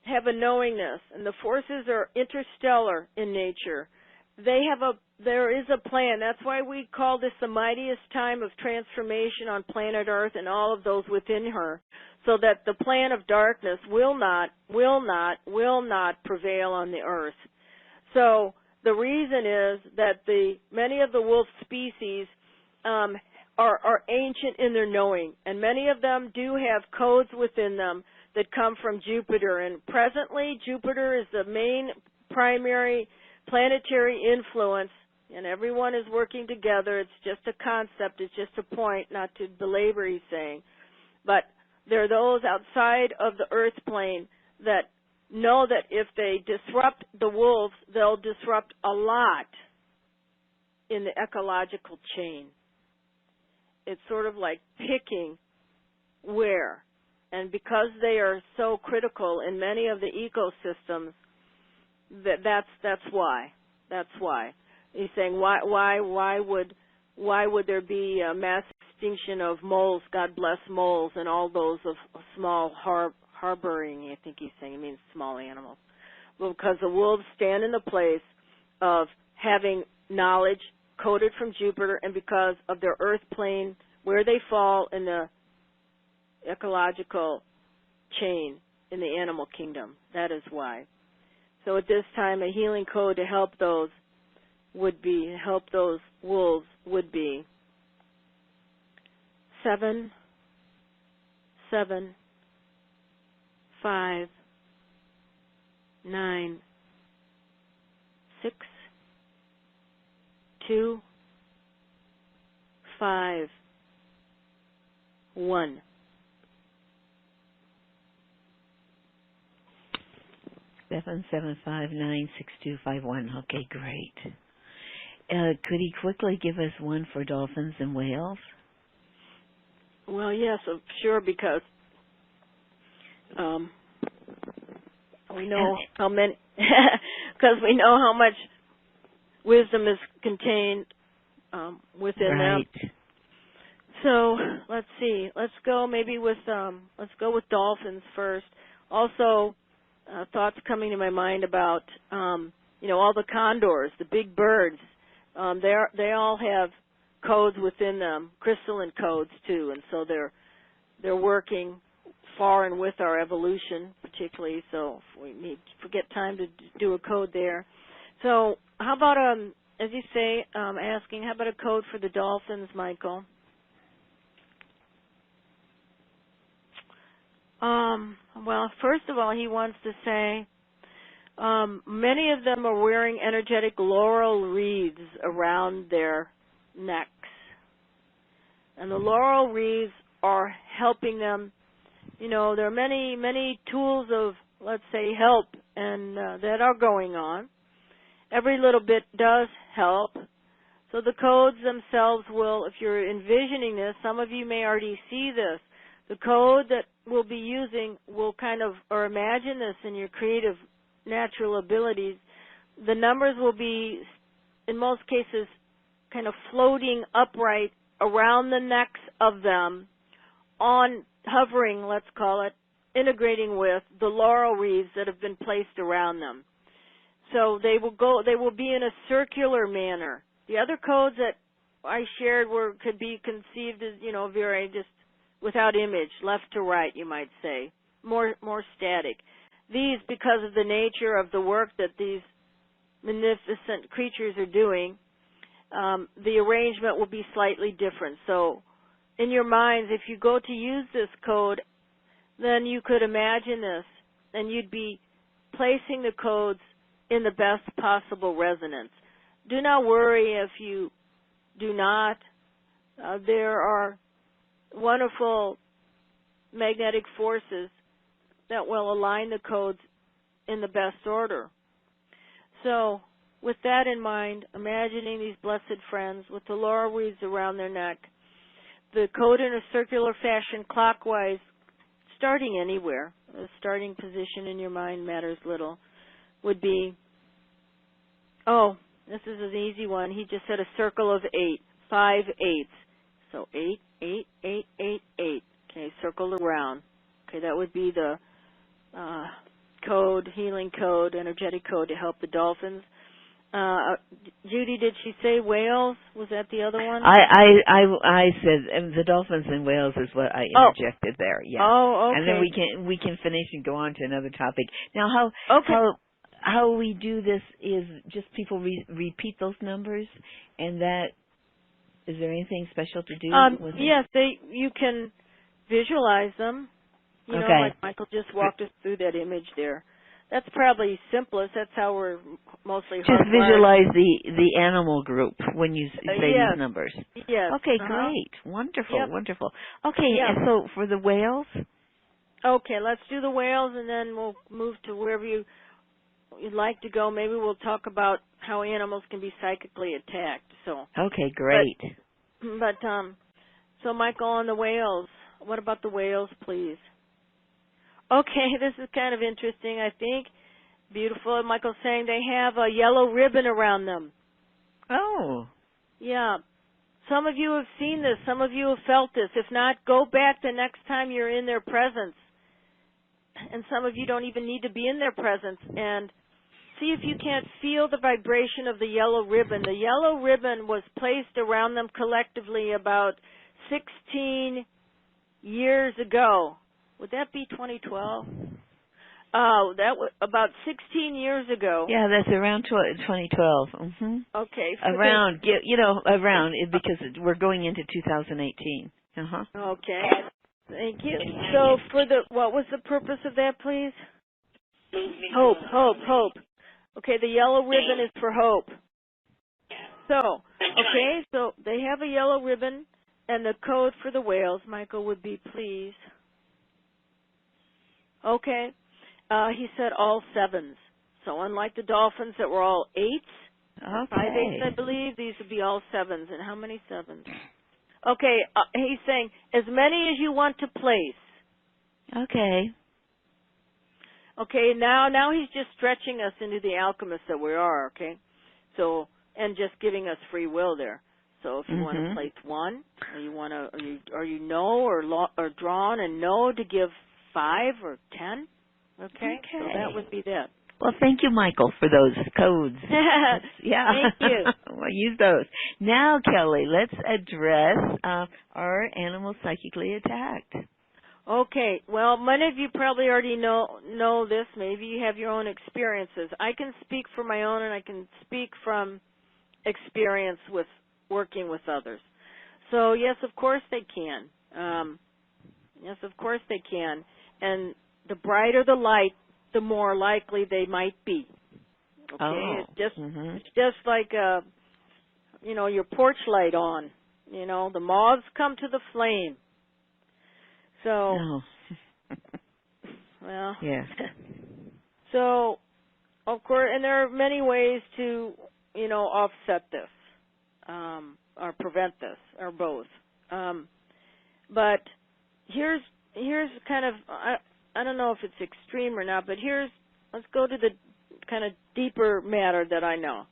have a knowingness, and the forces are interstellar in nature. There is a plan. That's why we call this the mightiest time of transformation on planet Earth and all of those within her, so that the plan of darkness will not prevail on the Earth. So the reason is that many of the wolf species are ancient in their knowing, and many of them do have codes within them that come from Jupiter. And presently, Jupiter is the main primary planetary influence, and everyone is working together. It's just a concept. It's just a point, not to belabor, he's saying. But there are those outside of the Earth plane that know that if they disrupt the wolves, they'll disrupt a lot in the ecological chain. It's sort of like picking where. And because they are so critical in many of the ecosystems, that's why. That's why. He's saying why would there be a mass extinction of moles, God bless moles, and all those of small harboring, I think he's saying, he means small animals. Well, because the wolves stand in the place of having knowledge coded from Jupiter, and because of their earth plane, where they fall in the ecological chain in the animal kingdom. That is why. So at this time, a healing code to help those wolves would be 7, 7, 5, 9, 6, 2, 5, 1. Seven 7596251. Okay, great. Could he quickly give us one for dolphins and whales? Well, yes, sure, because we know how many, because we know how much wisdom is contained within them. So let's see. Let's go with dolphins first. Also, thoughts coming to my mind about all the condors, the big birds. They all have codes within them, crystalline codes too, and so they're working far and with our evolution, particularly. So we need to get time to do a code there. So how about as you say, asking, how about a code for the dolphins, Michael? Well, first of all, he wants to say many of them are wearing energetic laurel wreaths around their necks. And the laurel wreaths are helping them. You know, there are many, many tools of, let's say, help and that are going on. Every little bit does help. So the codes themselves will, if you're envisioning this, some of you may already see this. The code that we'll be using will kind of, or imagine this in your creative natural abilities. The numbers will be, in most cases, kind of floating upright around the necks of them, on hovering, let's call it, integrating with the laurel wreaths that have been placed around them. So they will be in a circular manner. The other codes that I shared could be conceived as, you know, very just without image, left to right, you might say, more static. These, because of the nature of the work that these magnificent creatures are doing, the arrangement will be slightly different. So in your minds, if you go to use this code, then you could imagine this, and you'd be placing the codes in the best possible resonance. Do not worry if you do not. There are wonderful magnetic forces that will align the codes in the best order. So, with that in mind, imagining these blessed friends with the laurel wreaths around their neck, the code in a circular fashion clockwise, starting anywhere, a starting position in your mind matters little, would be, oh, this is an easy one. He just said a circle of 8, 5 8s. So 8, 8, 8, 8, 8. Okay, circled around. Okay, that would be the code, healing code, energetic code to help the dolphins. Judy, did she say whales? Was that the other one? I said the dolphins and whales is what I interjected there. Yeah. Oh, okay. And then we can finish and go on to another topic. Now, how we do this is just people repeat those numbers, and that is there anything special to do with it? Yes, you can visualize them. You know, like Michael just walked us through that image there. That's probably simplest. That's how we're mostly just visualize the animal group when you say these numbers. Yes. Okay, great. Wonderful, wonderful. Okay, and so for the whales? Okay, let's do the whales, and then we'll move to wherever you'd like to go. Maybe we'll talk about how animals can be psychically attacked. So. Okay, great. But so Michael, on the whales, what about the whales, please? Okay, this is kind of interesting, I think. Beautiful. Michael's saying they have a yellow ribbon around them. Oh. Yeah. Some of you have seen this. Some of you have felt this. If not, go back the next time you're in their presence. And some of you don't even need to be in their presence. And see if you can't feel the vibration of the yellow ribbon. The yellow ribbon was placed around them collectively about 16 years ago. Would that be 2012? Oh, that was about 16 years ago. Yeah, that's around 2012. Mm-hmm. Okay. Around, because we're going into 2018. Uh-huh. Okay. Thank you. So what was the purpose of that, please? Hope. Okay, the yellow ribbon is for hope. So they have a yellow ribbon, and the code for the whales, Michael, would be please. Okay. He said all 7s. So unlike the dolphins that were all 8s, 5 8s, I believe, these would be all 7s. And how many 7s? Okay, he's saying as many as you want to place. Okay. Okay, now he's just stretching us into the alchemists that we are, okay? So, and just giving us free will there. So if you want to place 1, or you want to, are you know or drawn and know to give 5 or 10? Okay, so that would be that. Well, thank you, Michael, for those codes. Thank you. We'll use those. Now, Kelly, let's address our animals psychically attacked. Okay, well, many of you probably already know this. Maybe you have your own experiences. I can speak for my own, and I can speak from experience with working with others. So, yes, of course they can. Yes, of course they can. And the brighter the light, the more likely they might be. Okay, it's just like your porch light on. The moths come to the flame. So, no. well, Yeah. So, of course, and there are many ways to, offset this, or prevent this, or both. But here's kind of, I don't know if it's extreme or not, but let's go to the kind of deeper matter that I know.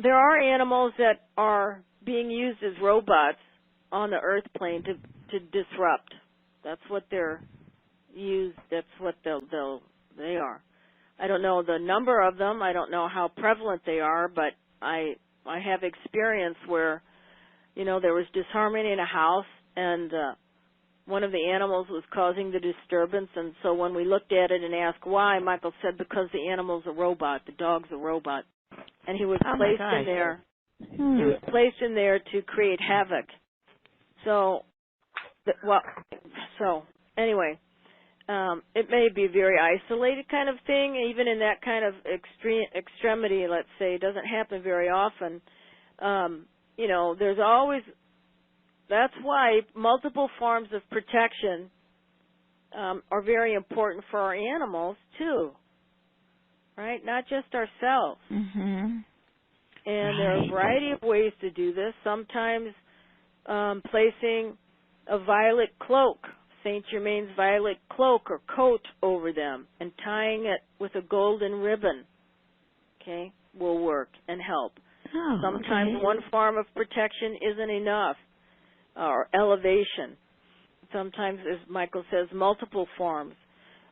There are animals that are being used as robots on the earth plane to disrupt. That's what they're used, that's what they are. I don't know the number of them. I don't know how prevalent they are, but I have experience where, there was disharmony in a house, and one of the animals was causing the disturbance, and so when we looked at it and asked why, Michael said because the animal's a robot, the dog's a robot, and he was placed in there. He was placed in there to create havoc. So, anyway. It may be a very isolated kind of thing, even in that kind of extremity, let's say. It doesn't happen very often. There's always, that's why multiple forms of protection are very important for our animals, too, right? Not just ourselves. Mm-hmm. And there are a variety of ways to do this. Sometimes placing a violet cloak, Saint Germain's violet cloak or coat over them, and tying it with a golden ribbon, will work and help. Oh, Sometimes one form of protection isn't enough, or elevation. Sometimes, as Michael says, multiple forms.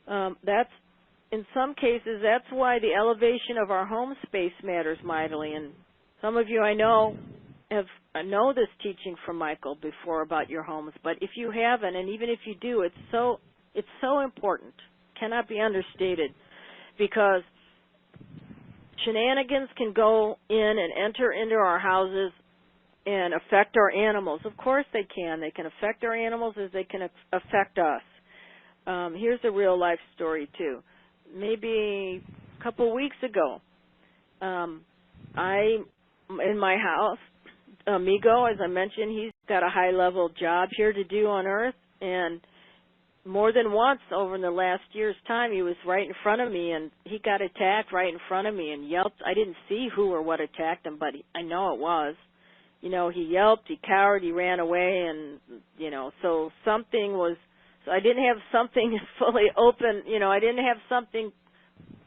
In some cases, that's why the elevation of our home space matters mightily. And some of you I know know this teaching from Michael before about your homes, but if you haven't, and even if you do, it's so important, cannot be understated, because shenanigans can go in and enter into our houses and affect our animals. Of course they can. They can affect our animals as they can affect us. Here's a real life story too. Maybe a couple weeks ago, in my house, Amigo, as I mentioned, he's got a high-level job here to do on Earth, and more than once over in the last year's time, he was right in front of me, and he got attacked right in front of me and yelped. I didn't see who or what attacked him, but I know it was. He yelped, he cowered, he ran away, and, so something was, so I didn't have something fully open, I didn't have something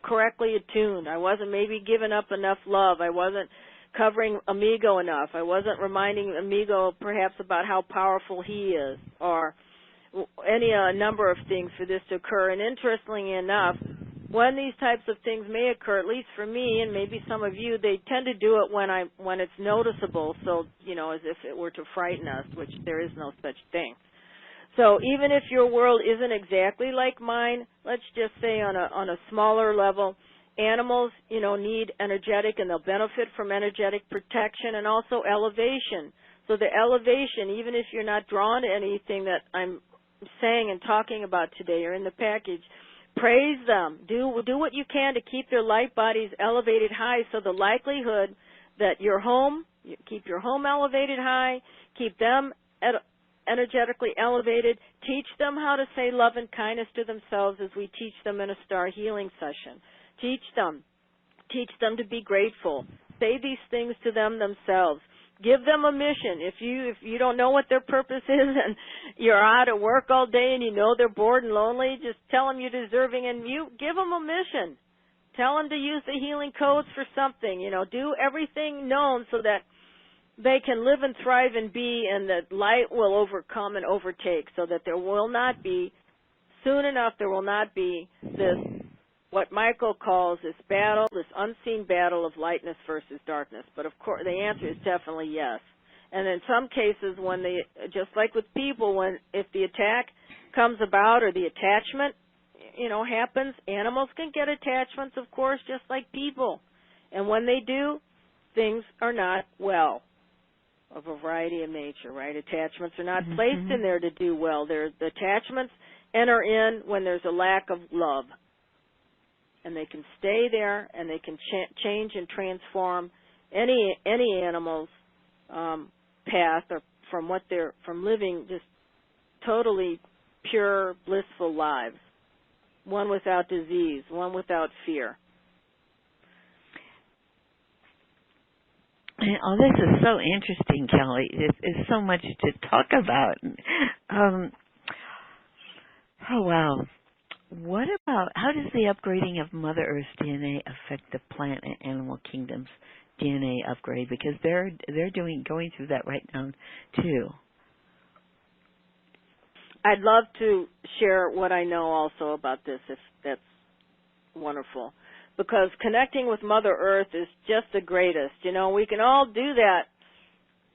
correctly attuned. I wasn't maybe giving up enough love. I wasn't covering Amigo enough. I wasn't reminding Amigo perhaps about how powerful he is, or any number of things for this to occur. And interestingly enough, when these types of things may occur, at least for me and maybe some of you, they tend to do it when it's noticeable, so, as if it were to frighten us, which there is no such thing. So even if your world isn't exactly like mine, let's just say on a smaller level, animals, need energetic, and they'll benefit from energetic protection and also elevation. So the elevation, even if you're not drawn to anything that I'm saying and talking about today or in the package, praise them. Do what you can to keep their light bodies elevated high, so the likelihood that you keep your home elevated high, keep them energetically elevated, teach them how to say love and kindness to themselves as we teach them in a Star Healing session. Teach them to be grateful. Say these things to them themselves. Give them a mission. If you don't know what their purpose is and you're out at work all day and you know they're bored and lonely, just tell them you're deserving and you give them a mission. Tell them to use the healing codes for something. Do everything known so that they can live and thrive and be, and that light will overcome and overtake, so that soon enough there will not be this, what Michael calls this battle, this unseen battle of lightness versus darkness. But of course, the answer is definitely yes. And in some cases, just like with people, if the attack comes about or the attachment, happens, animals can get attachments, of course, just like people. And when they do, things are not well, of a variety of nature, right? Attachments are not placed in there to do well. The attachments enter in when there's a lack of love. And they can stay there, and they can change and transform any animal's path, or from living just totally pure, blissful lives, one without disease, one without fear. Oh, this is so interesting, Kelly. There's so much to talk about. Oh, wow. What about, how does the upgrading of Mother Earth's DNA affect the plant and animal kingdom's DNA upgrade? Because they're going through that right now, too. I'd love to share what I know also about this, if that's wonderful. Because connecting with Mother Earth is just the greatest. You know, we can all do that,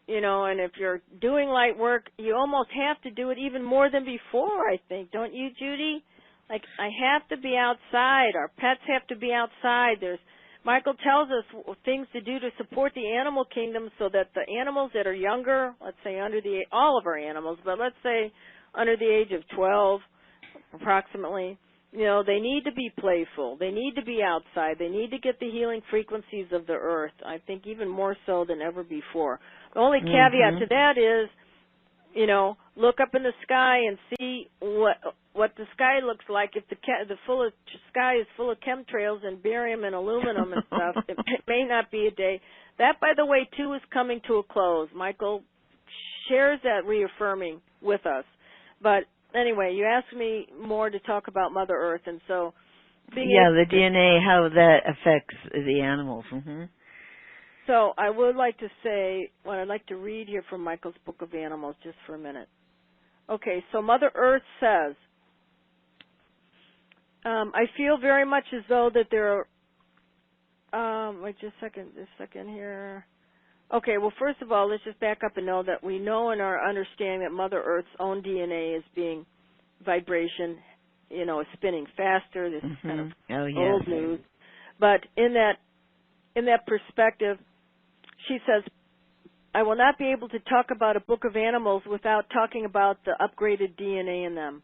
you know, and if you're doing light work, you almost have to do it even more than before, I think. Don't you, Judy? Like, I have to be outside. Our pets have to be outside. Michael tells us things to do to support the animal kingdom so that the animals that are younger, let's say all of our animals, but let's say under the age of 12 approximately, you know, they need to be playful. They need to be outside. They need to get the healing frequencies of the earth, I think even more so than ever before. The only caveat to that is, you know, look up in the sky and see what the sky looks like. If the sky is full of chemtrails and barium and aluminum and stuff, it may not be a day. That, by the way, too, is coming to a close. Michael shares that reaffirming with us. But anyway, you asked me more to talk about Mother Earth, and so the DNA, how that affects the animals. Mm-hmm. So I would like to say what I'd like to read here from Michael's Book of Animals just for a minute. Okay, so Mother Earth says, I feel very much as though that there are, wait just a second here. Okay, well, first of all, let's just back up and know that we know in our understanding that Mother Earth's own DNA is being vibration, you know, is spinning faster. This is kind of old news. But in that perspective, she says, I will not be able to talk about a book of animals without talking about the upgraded DNA in them.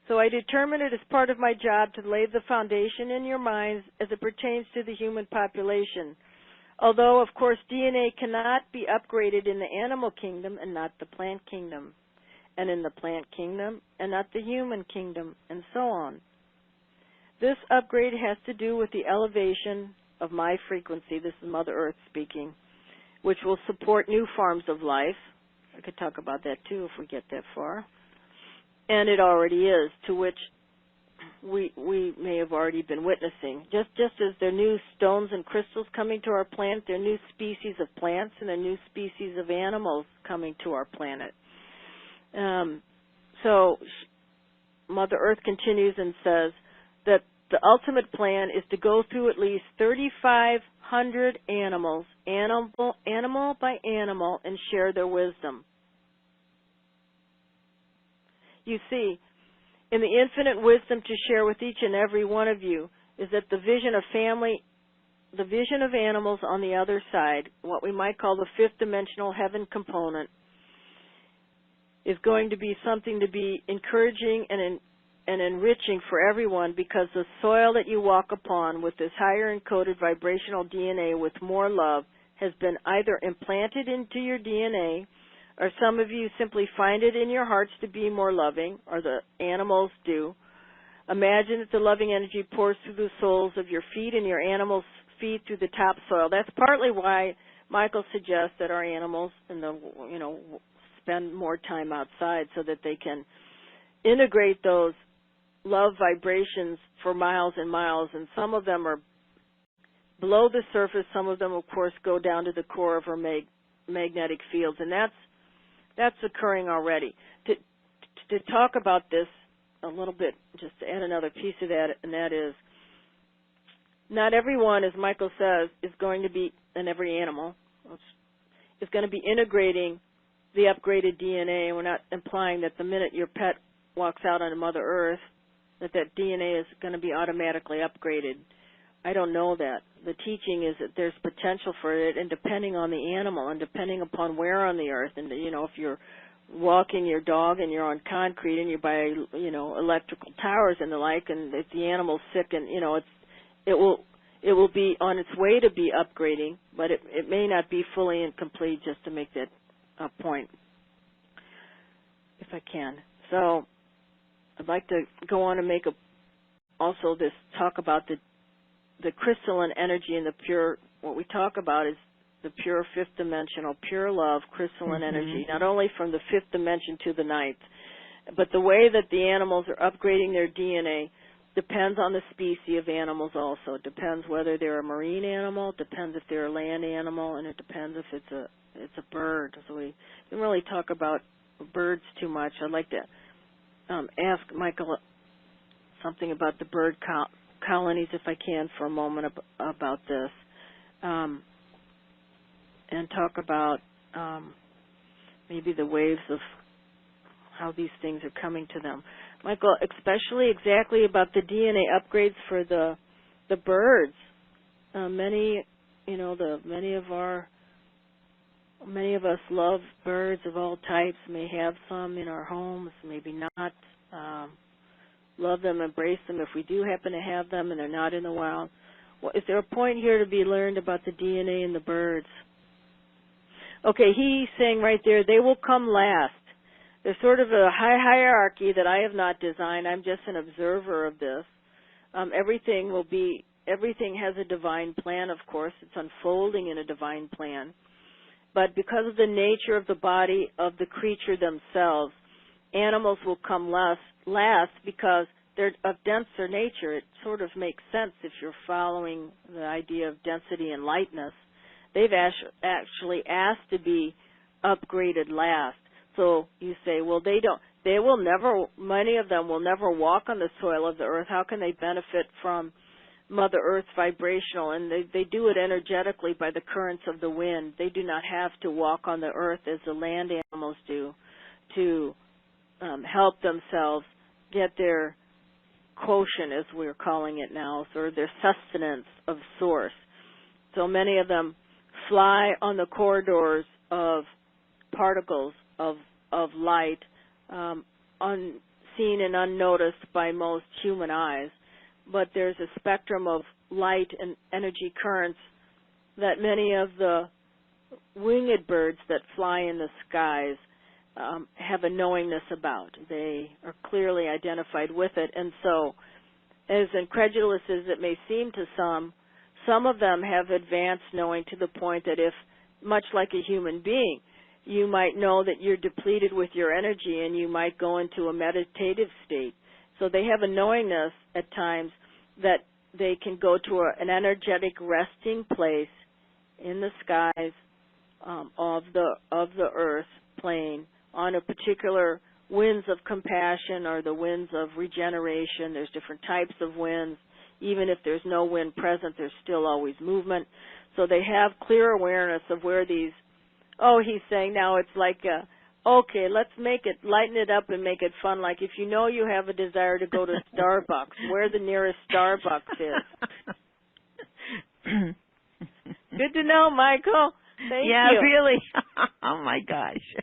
So I determined it as part of my job to lay the foundation in your minds as it pertains to the human population. Although, of course, DNA cannot be upgraded in the animal kingdom and not the plant kingdom, and in the plant kingdom and not the human kingdom, and so on. This upgrade has to do with the elevation of my frequency, this is Mother Earth speaking, which will support new forms of life. I could talk about that too if we get that far. And it already is, to which we may have already been witnessing. Just as there are new stones and crystals coming to our planet, there are new species of plants and there are new species of animals coming to our planet. So Mother Earth continues and says that the ultimate plan is to go through at least 3,500 animals, animal by animal, and share their wisdom. You see, in the infinite wisdom to share with each and every one of you is that the vision of family, the vision of animals on the other side, what we might call the fifth dimensional heaven component, is going to be something to be encouraging and enriching for everyone, because the soil that you walk upon with this higher encoded vibrational DNA with more love has been either implanted into your DNA, or some of you simply find it in your hearts to be more loving, or the animals do. Imagine that the loving energy pours through the soles of your feet and your animals' feet through the topsoil. That's partly why Michael suggests that our animals spend more time outside so that they can integrate those love vibrations for miles and miles. And some of them are below the surface. Some of them, of course, go down to the core of our magnetic fields. And that's occurring already. To talk about this a little bit, just to add another piece of that, and that is, not everyone, as Michael says, is going to be, and every animal, is going to be integrating the upgraded DNA. We're not implying that the minute your pet walks out on Mother Earth, that DNA is going to be automatically upgraded. I don't know that. The teaching is that there's potential for it, and depending on the animal and depending upon where on the earth, and if you're walking your dog and you're on concrete and you're by electrical towers and the like, and if the animal's sick and it will be on its way to be upgrading, but it may not be fully and complete, just to make that point, if I can. So I'd like to go on and make talk about the crystalline energy and the pure. What we talk about is the pure fifth dimensional, pure love, crystalline energy, not only from the fifth dimension to the ninth, but the way that the animals are upgrading their DNA depends on the species of animals also. It depends whether they're a marine animal, it depends if they're a land animal, and it depends if it's a bird. So we didn't really talk about birds too much. I'd like to ask Michael something about the bird colonies, if I can, for a moment about this, and talk about maybe the waves of how these things are coming to them. Michael, especially exactly about the DNA upgrades for the birds. Many of us love birds of all types. May have some in our homes, maybe not. Love them, embrace them if we do happen to have them and they're not in the wild. Well, is there a point here to be learned about the DNA in the birds? Okay, he's saying right there, they will come last. There's sort of a hierarchy that I have not designed. I'm just an observer of this. Everything has a divine plan, of course. It's unfolding in a divine plan. But because of the nature of the body of the creature themselves, animals will come last because they're of denser nature. It sort of makes sense if you're following the idea of density and lightness. They've actually asked to be upgraded last. So you say, well, many of them will never walk on the soil of the earth. How can they benefit from Mother Earth's vibrational? And they do it energetically by the currents of the wind. They do not have to walk on the earth as the land animals do to help themselves get their quotient, as we're calling it now, or their sustenance of source. So many of them fly on the corridors of particles of light, unseen and unnoticed by most human eyes. But there's a spectrum of light and energy currents that many of the winged birds that fly in the skies have a knowingness about. They are clearly identified with it. And so, as incredulous as it may seem to some of them have advanced knowing to the point that if, much like a human being, you might know that you're depleted with your energy and you might go into a meditative state. So they have a knowingness at times that they can go to an energetic resting place in the skies of the earth plane on a particular winds of compassion or the winds of regeneration. There's different types of winds. Even if there's no wind present, there's still always movement. So they have clear awareness of where these, he's saying now it's like, okay, let's lighten it up and make it fun. Like if you know you have a desire to go to Starbucks, where the nearest Starbucks is. Good to know, Michael. Thank you. Yeah, really. Oh, my gosh.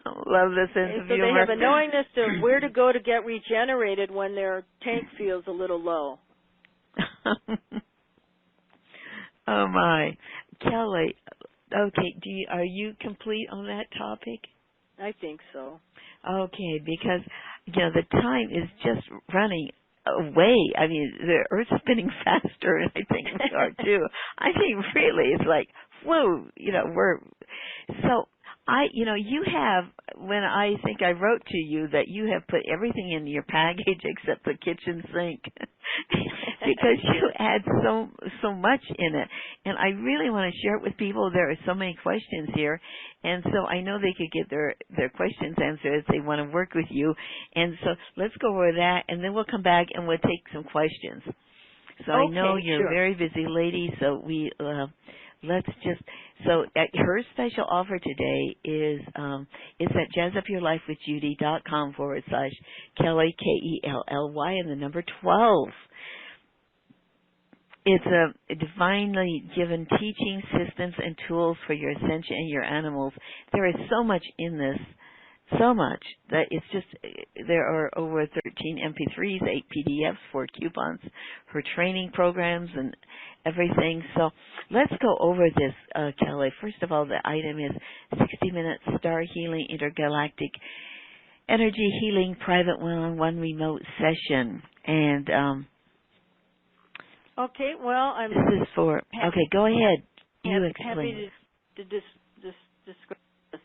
Love the sense of humor. So they have a knowingness to where to go to get regenerated when their tank feels a little low. Oh, my. Kelly, okay, are you complete on that topic? I think so. Okay, because, the time is just running away. I mean, the Earth's spinning faster, and I think we are, too. I think really it's like, whoa, you have, when I think I wrote to you that you have put everything in your package except the kitchen sink because you add so much in it. And I really want to share it with people. There are so many questions here. And so I know they could get their questions answered if they want to work with you. And so let's go over that, and then we'll come back and we'll take some questions. So I know you're a very busy lady, so her special offer today is at jazzupyourlifewithjudy.com/Kelly, Kelly, and the number 12. It's a divinely given teaching, systems, and tools for your ascension and your animals. There is so much in this so much that it's just, there are over 13 MP3s, 8 PDFs, 4 coupons, her training programs and everything. So let's go over this, Kelly. First of all, the item is 60-minute Star Healing Intergalactic Energy Healing Private One-on-One Remote Session. And okay, well, this is for, okay, go ahead. You explain. Happy to describe this.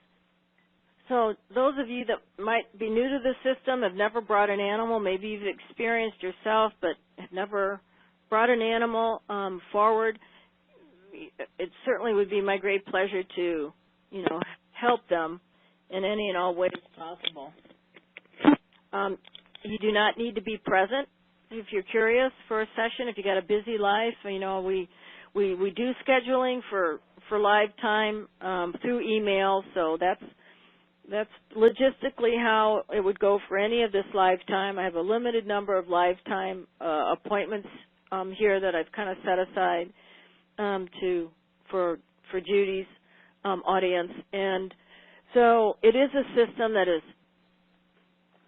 So those of you that might be new to the system, have never brought an animal, maybe you've experienced yourself but have never brought an animal forward, it certainly would be my great pleasure to, help them in any and all ways possible. You do not need to be present if you're curious for a session. If you got a busy life, we do scheduling for live time through email, so that's logistically how it would go for any of this live time. I have a limited number of live time appointments here that I've kind of set aside for Judy's audience, and so it is a system that is.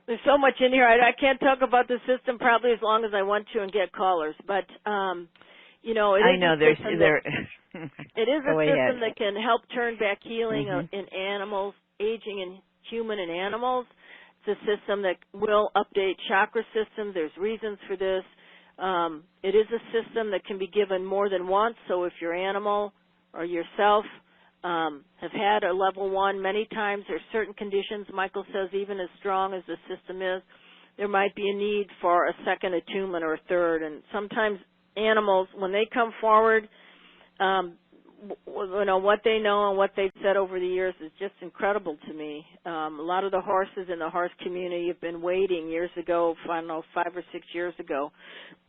There's so much in here. I can't talk about the system probably as long as I want to and get callers, but it is it is a system that can help turn back healing in animals, aging in human and animals. It's a system that will update chakra systems. There's reasons for this. It is a system that can be given more than once, so if your animal or yourself have had a level 1 many times, there's certain conditions, Michael says, even as strong as the system is, there might be a need for a second attunement or a third. And sometimes animals, when they come forward, what they know and what they've said over the years is just incredible to me. A lot of the horses in the horse community have been waiting years ago, 5 or 6 years ago.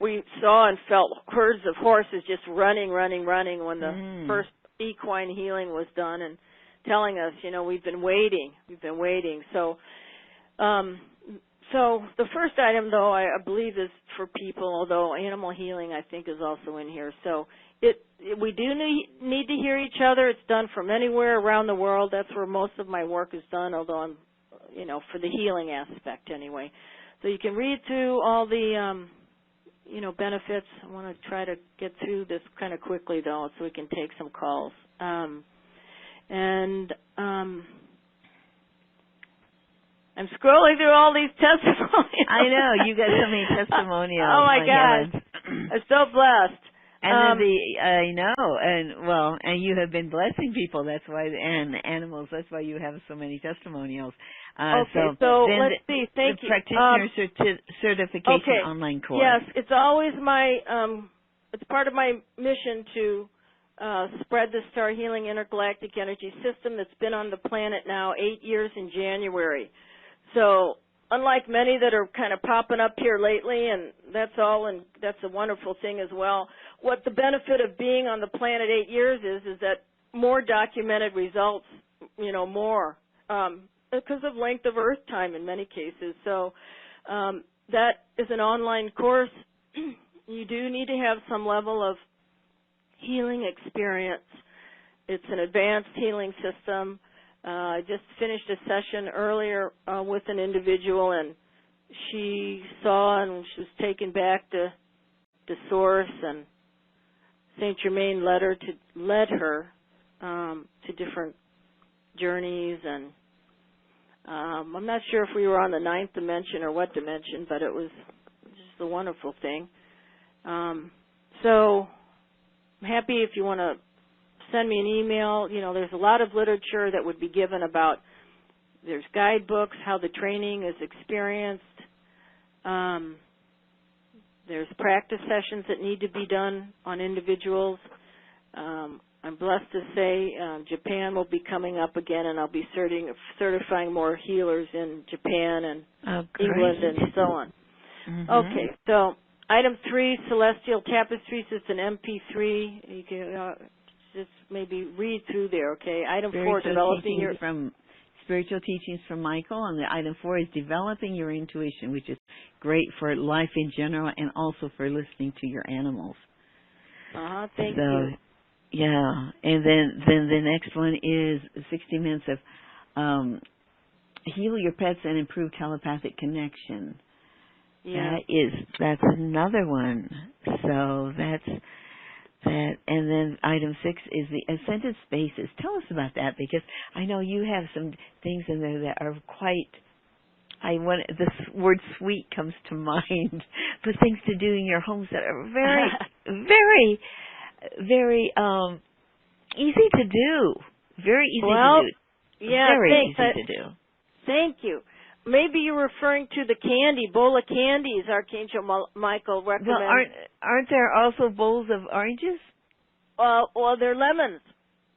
We saw and felt herds of horses just running when the first equine healing was done, and telling us, we've been waiting. So the first item, though, I believe is for people, although animal healing, I think, is also in here. So we do need to hear each other. It's done from anywhere around the world. That's where most of my work is done, although I'm, for the healing aspect anyway. So you can read through all the, benefits. I want to try to get through this kind of quickly, though, so we can take some calls. I'm scrolling through all these testimonials. I know. You got so many testimonials. Oh, my God. I'm so blessed. And I know, and you have been blessing people. That's why, and animals. That's why you have so many testimonials. Okay, so let's see. Thank you. Practitioner certification online course. Yes, it's always my. It's part of my mission to spread the Star Healing Intergalactic Energy System that's been on the planet now 8 years in January. So, unlike many that are kind of popping up here lately, and that's all, and that's a wonderful thing as well. What the benefit of being on the planet 8 years is that more documented results, more, because of length of Earth time in many cases. So that is an online course. You do need to have some level of healing experience. It's an advanced healing system. I just finished a session earlier with an individual, and she saw and she was taken back to Source, and Saint Germain led her to different journeys, and I'm not sure if we were on the 9th dimension or what dimension, but it was just a wonderful thing. So I'm happy if you want to send me an email. There's a lot of literature that would be given about, there's guidebooks, how the training is experienced. There's practice sessions that need to be done on individuals. I'm blessed to say Japan will be coming up again, and I'll be certifying more healers in Japan and England and so on. Mm-hmm. Okay, so item 3, Celestial Tapestries. It's an MP3. You can just maybe read through there, okay? Item 4, developing your... Spiritual teachings from Michael, and the item 4 is developing your intuition, which is great for life in general and also for listening to your animals. Thank you. Yeah, and then the next one is 60 minutes of heal your pets and improve telepathic connection. Yeah. That's another one. So that's that. And then item 6 is the ascended spaces. Tell us about that, because I know you have some things in there that are quite. This word "sweet" comes to mind, but things to do in your homes that are very, very, very easy to do. Very easy to do. Yeah, very easy to do. Thank you. Maybe you're referring to the bowl of candies Archangel Michael recommends. Well, aren't there also bowls of oranges? Well, they're lemons.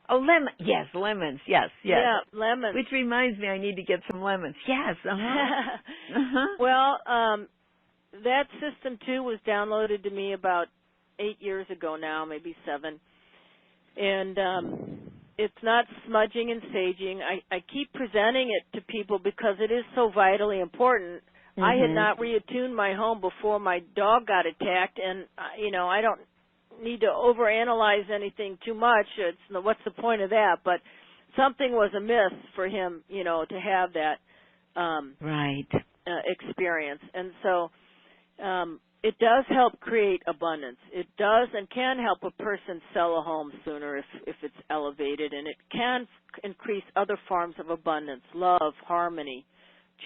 Oh, yes, lemons. Yes. Yeah, lemons. Which reminds me, I need to get some lemons. Yes. Well, that system too was downloaded to me about 8 years ago now, maybe 7, and it's not smudging and saging. I keep presenting it to people because it is so vitally important. Mm-hmm. I had not reattuned my home before my dog got attacked, and I don't need to overanalyze anything too much. What's the point of that? But something was amiss for him, to have that experience. And so it does help create abundance. It does and can help a person sell a home sooner if it's elevated, and it can increase other forms of abundance, love, harmony,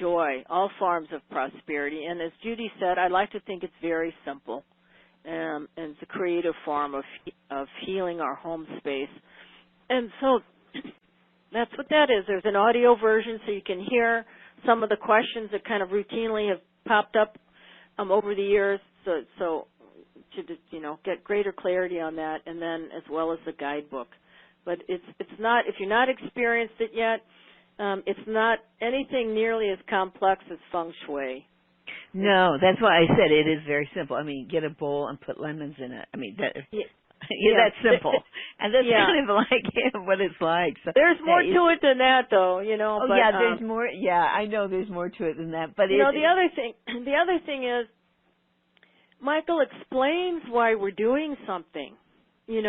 joy, all forms of prosperity. And as Judy said, I like to think it's very simple. And it's a creative form of healing our home space. And so that's what that is. There's an audio version so you can hear some of the questions that kind of routinely have popped up over the years, so to get greater clarity on that, and then as well as the guidebook. But it's not, if you're not experienced it yet, it's not anything nearly as complex as feng shui. No, that's why I said it is very simple. I mean, get a bowl and put lemons in it. I mean, that's simple. And that's kind of like what it's like. So there's more to it than that, though, Oh, but, there's more. Yeah, I know there's more to it than that. But the other thing is, Michael explains why we're doing something. He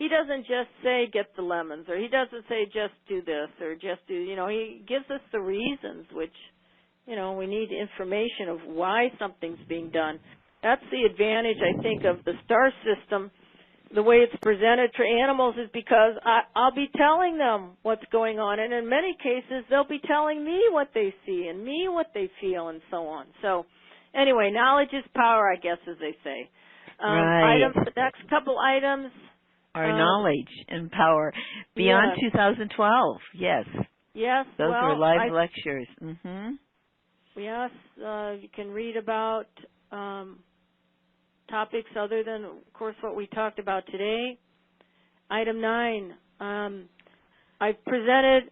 doesn't just say get the lemons, or he doesn't say just do this, or just do. He gives us the reasons, which. We need information of why something's being done. That's the advantage, I think, of the star system. The way it's presented for animals is because I'll be telling them what's going on, and in many cases they'll be telling me what they see and me what they feel and so on. So anyway, knowledge is power, I guess, as they say. The next couple items are knowledge and power. Beyond 2012, yes. Yes. Those were live lectures. Mm-hmm. Yes, you can read about topics other than, of course, what we talked about today. Item 9, I presented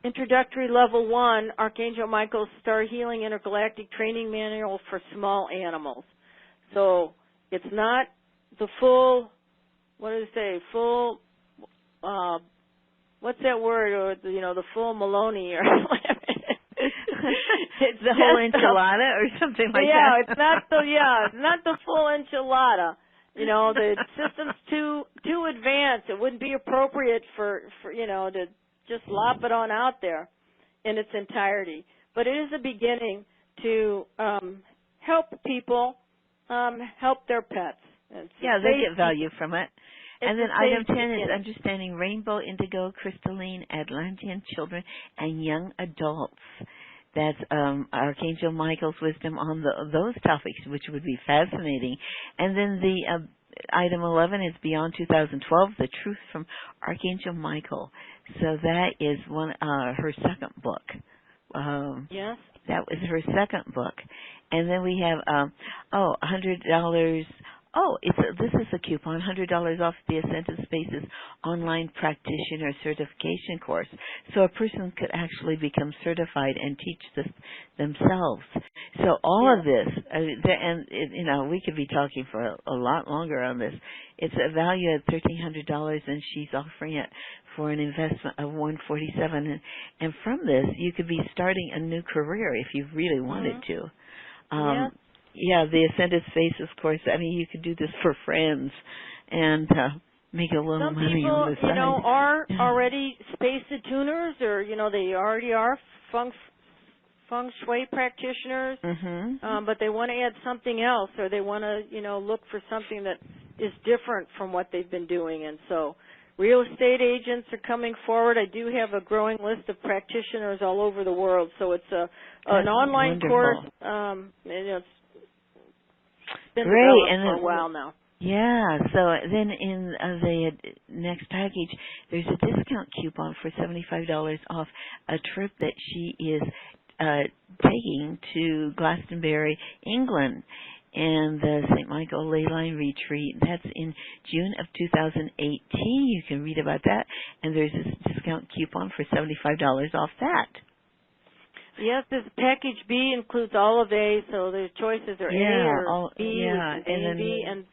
Introductory Level 1, Archangel Michael's Star Healing Intergalactic Training Manual for Small Animals. So it's not the full, what's that word, or the full Maloney or whatever. It's the whole enchilada or something like that. Yeah, it's not the full enchilada. The system's too advanced. It wouldn't be appropriate for to just lop it on out there in its entirety. But it is a beginning to help people help their pets. They get value from it. And then item 10 is understanding rainbow, indigo, crystalline, Atlantean children, and young adults. That's Archangel Michael's wisdom on those topics, which would be fascinating. And then the item 11 is Beyond 2012, The Truth from Archangel Michael. So that is her second book. Yes. That was her second book. And then we have, $100. This is a coupon, $100 off the Ascended Spaces online practitioner certification course. So a person could actually become certified and teach this themselves. So all of this, we could be talking for a lot longer on this. It's a value of $1,300, and she's offering it for an investment of $147. And from this, you could be starting a new career if you really wanted to. Yeah, the Ascended Spaces course. I mean, you could do this for friends, and Make a little Some money people, on the side. are already space attuners, or they already are feng shui practitioners, but they want to add something else, or they want to, look for something that is different from what they've been doing. And so real estate agents are coming forward. I do have a growing list of practitioners all over the world. So it's an online course. It's been developed for a while now. Yeah, so then in the next package, there's a discount coupon for $75 off a trip that she is taking to Glastonbury, England, and the St. Michael Ley Line Retreat. That's in June of 2018. You can read about that, and there's a discount coupon for $75 off that. Yes, this package B includes all of A, so the choices are A or B, which is A and B, and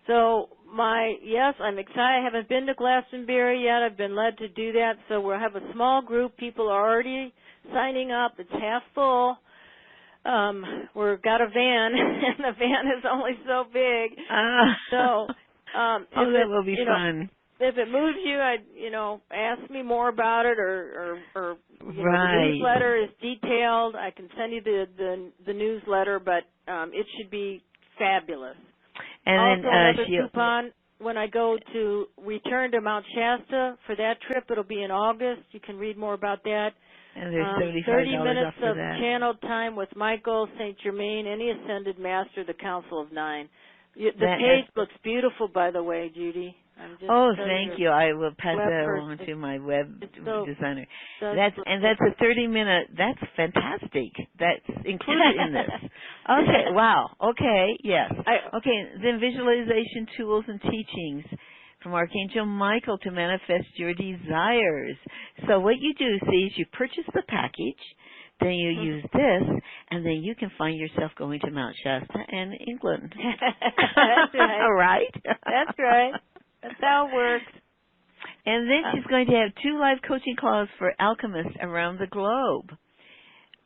so I'm excited. I haven't been to Glastonbury yet. I've been led to do that. So we'll have a small group. People are already signing up. It's half full. We've got a van, and the van is only so big. That will be fun. If it moves you, ask me more about it, or the newsletter is detailed. I can send you the newsletter, but it should be fabulous. And also, another coupon, when I go to return to Mount Shasta for that trip, it'll be in August. You can read more about that. And there's $35 30 minutes off for of that. channeled time with Michael, St. Germain, any Ascended Master, the Council of Nine. The page looks beautiful, by the way, Judy. Thank you. I will pass that along to my web designer. That's a 30-minute. That's fantastic. That's included in this. Okay. Wow. Okay. Yes. Okay. Then visualization tools and teachings from Archangel Michael to manifest your desires. So what you do, is you purchase the package. Then you use this, and then you can find yourself going to Mount Shasta and England. That's right. Right? That's right. That's how it works. And then she's going to have 2 live coaching calls for alchemists around the globe.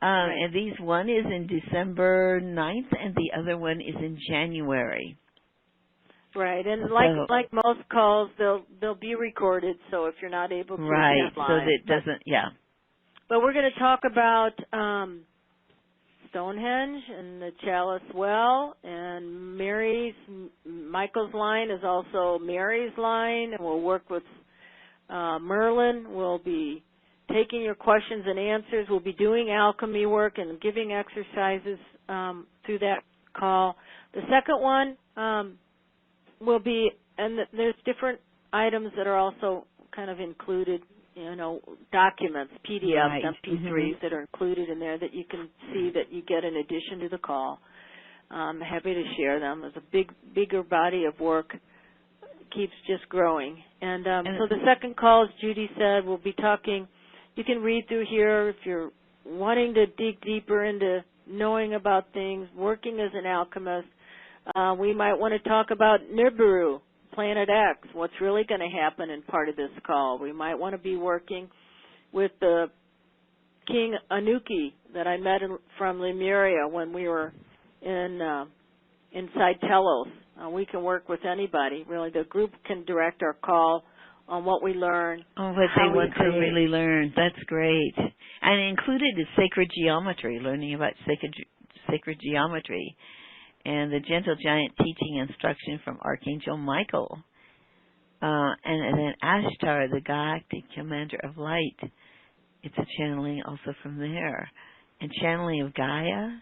And one is in December 9th, and the other one is in January. Right, and like most calls, they'll be recorded. So if you're not able to attend live, so that it doesn't. But we're going to talk about Stonehenge and the Chalice Well, and Michael's line is also Mary's line, and we'll work with Merlin. We'll be taking your questions and answers. We'll be doing alchemy work and giving exercises through that call. The second one will be, and there's different items that are also kind of included, documents, PDFs, MP3s that are included in there that you can see that you get in addition to the call. I'm happy to share them. There's a bigger body of work, keeps just growing. And so the second call, as Judy said, we'll be talking. You can read through here if you're wanting to dig deeper into knowing about things, working as an alchemist. We might want to talk about Nibiru, Planet X, what's really going to happen in part of this call. We might want to be working with the King Anuki that I met from Lemuria when we were inside Telos. We can work with anybody, really. The group can direct our call on what we learn. What they want to really learn. That's great. And included is sacred geometry, learning about sacred geometry. And the Gentle Giant teaching instruction from Archangel Michael. And then Ashtar, the Galactic Commander of Light. It's a channeling also from there. And channeling of Gaia.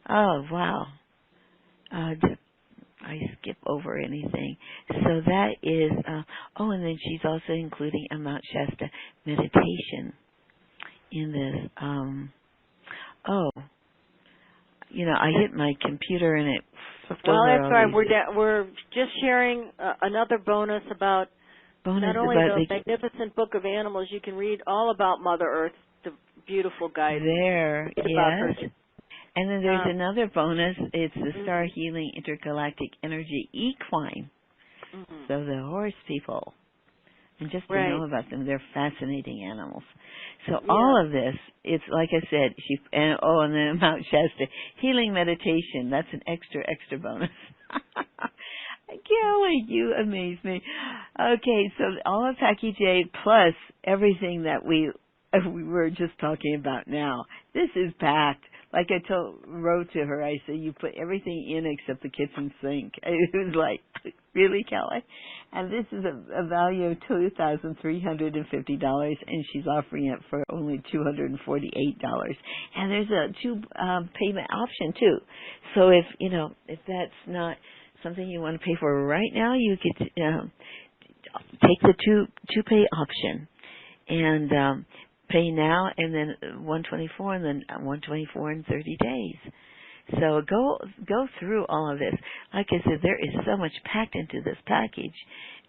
Oh, wow. I skip over anything. So that is, and then she's also including a Mount Shasta meditation in this. I hit my computer and it flipped over. Well, that's right. We're just sharing another bonus about not only the magnificent book of animals. You can read all about Mother Earth, the beautiful guide. There, yes. And then there's another bonus. It's the Star Healing Intergalactic Energy Equine. So the horse people. And just to know about them, they're fascinating animals. So all of this, it's like I said, and then Mount Shasta, healing meditation, that's an extra bonus. Kelly, you amaze me. Okay, so all of package A plus everything that we were just talking about now. This is packed. Like I wrote to her, I said, you put everything in except the kitchen sink. It was like, really, Kelly? And this is a value of $2,350, and she's offering it for only $248. And there's a two payment option too. So if that's not something you want to pay for right now, you could take the two pay option and pay now and then $124 and then $124 in 30 days. So go through all of this. Like I said, there is so much packed into this package,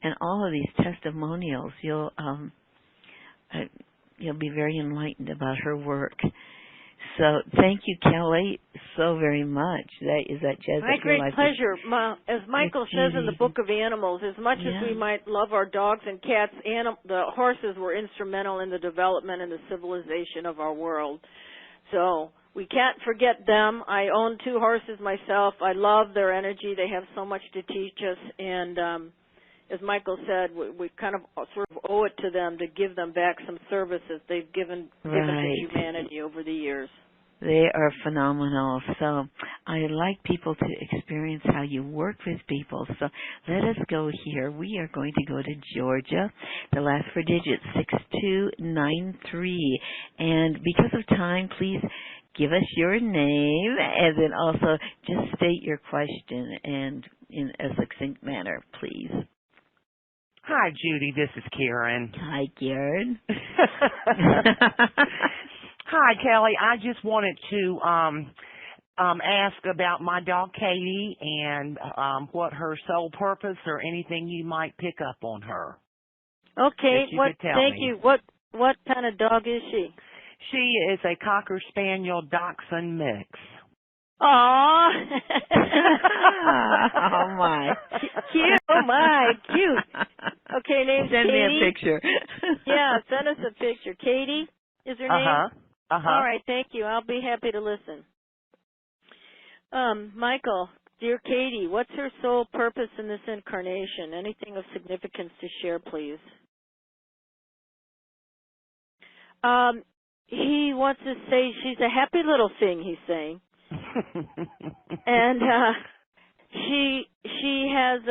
and all of these testimonials. You'll be very enlightened about her work. So thank you, Kelly, so very much. Is that just my great pleasure. As Michael says in the Book of Animals, as much as we might love our dogs and cats, the horses were instrumental in the development and the civilization of our world. So we can't forget them. I own 2 horses myself. I love their energy. They have so much to teach us. And as Michael said, we kind of sort of owe it to them to give them back some services they've given to humanity over the years. They are phenomenal. So I like people to experience how you work with people. So let us go here. We are going to go to Georgia. The last 4 digits, 6293. And because of time, please give us your name and then also just state your question and in a succinct manner, please. Hi, Judy. This is Karen. Hi, Karen. Hi, Kelly. I just wanted to ask about my dog, Katie, and what her soul purpose or anything you might pick up on her. Okay. Thank you. What kind of dog is she? She is a Cocker Spaniel Dachshund mix. Aww. Oh, my. Cute. Oh, my. Cute. Okay, name's Send Katie. me a picture. Yeah, send us a picture. Katie is her name? All right, thank you. I'll be happy to listen. Michael, dear Katie, what's her sole purpose in this incarnation? Anything of significance to share, please? He wants to say she's a happy little thing, he's saying. And she has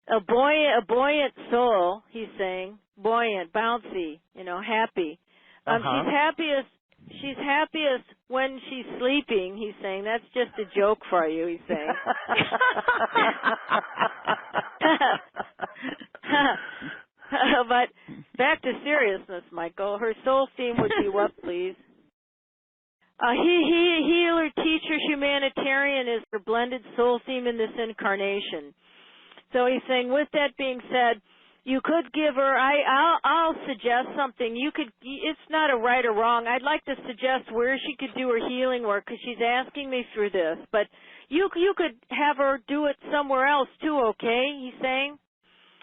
a buoyant soul, he's saying. Buoyant, bouncy, happy. She's happiest when she's sleeping, he's saying. That's just a joke for you, he's saying. But back to seriousness, Michael. Her soul theme would be what, please? Healer, teacher, humanitarian is her blended soul theme in this incarnation. So he's saying, with that being said, you could give her, I'll suggest something. It's not a right or wrong. I'd like to suggest where she could do her healing work because she's asking me through this. But you could have her do it somewhere else too, okay, he's saying?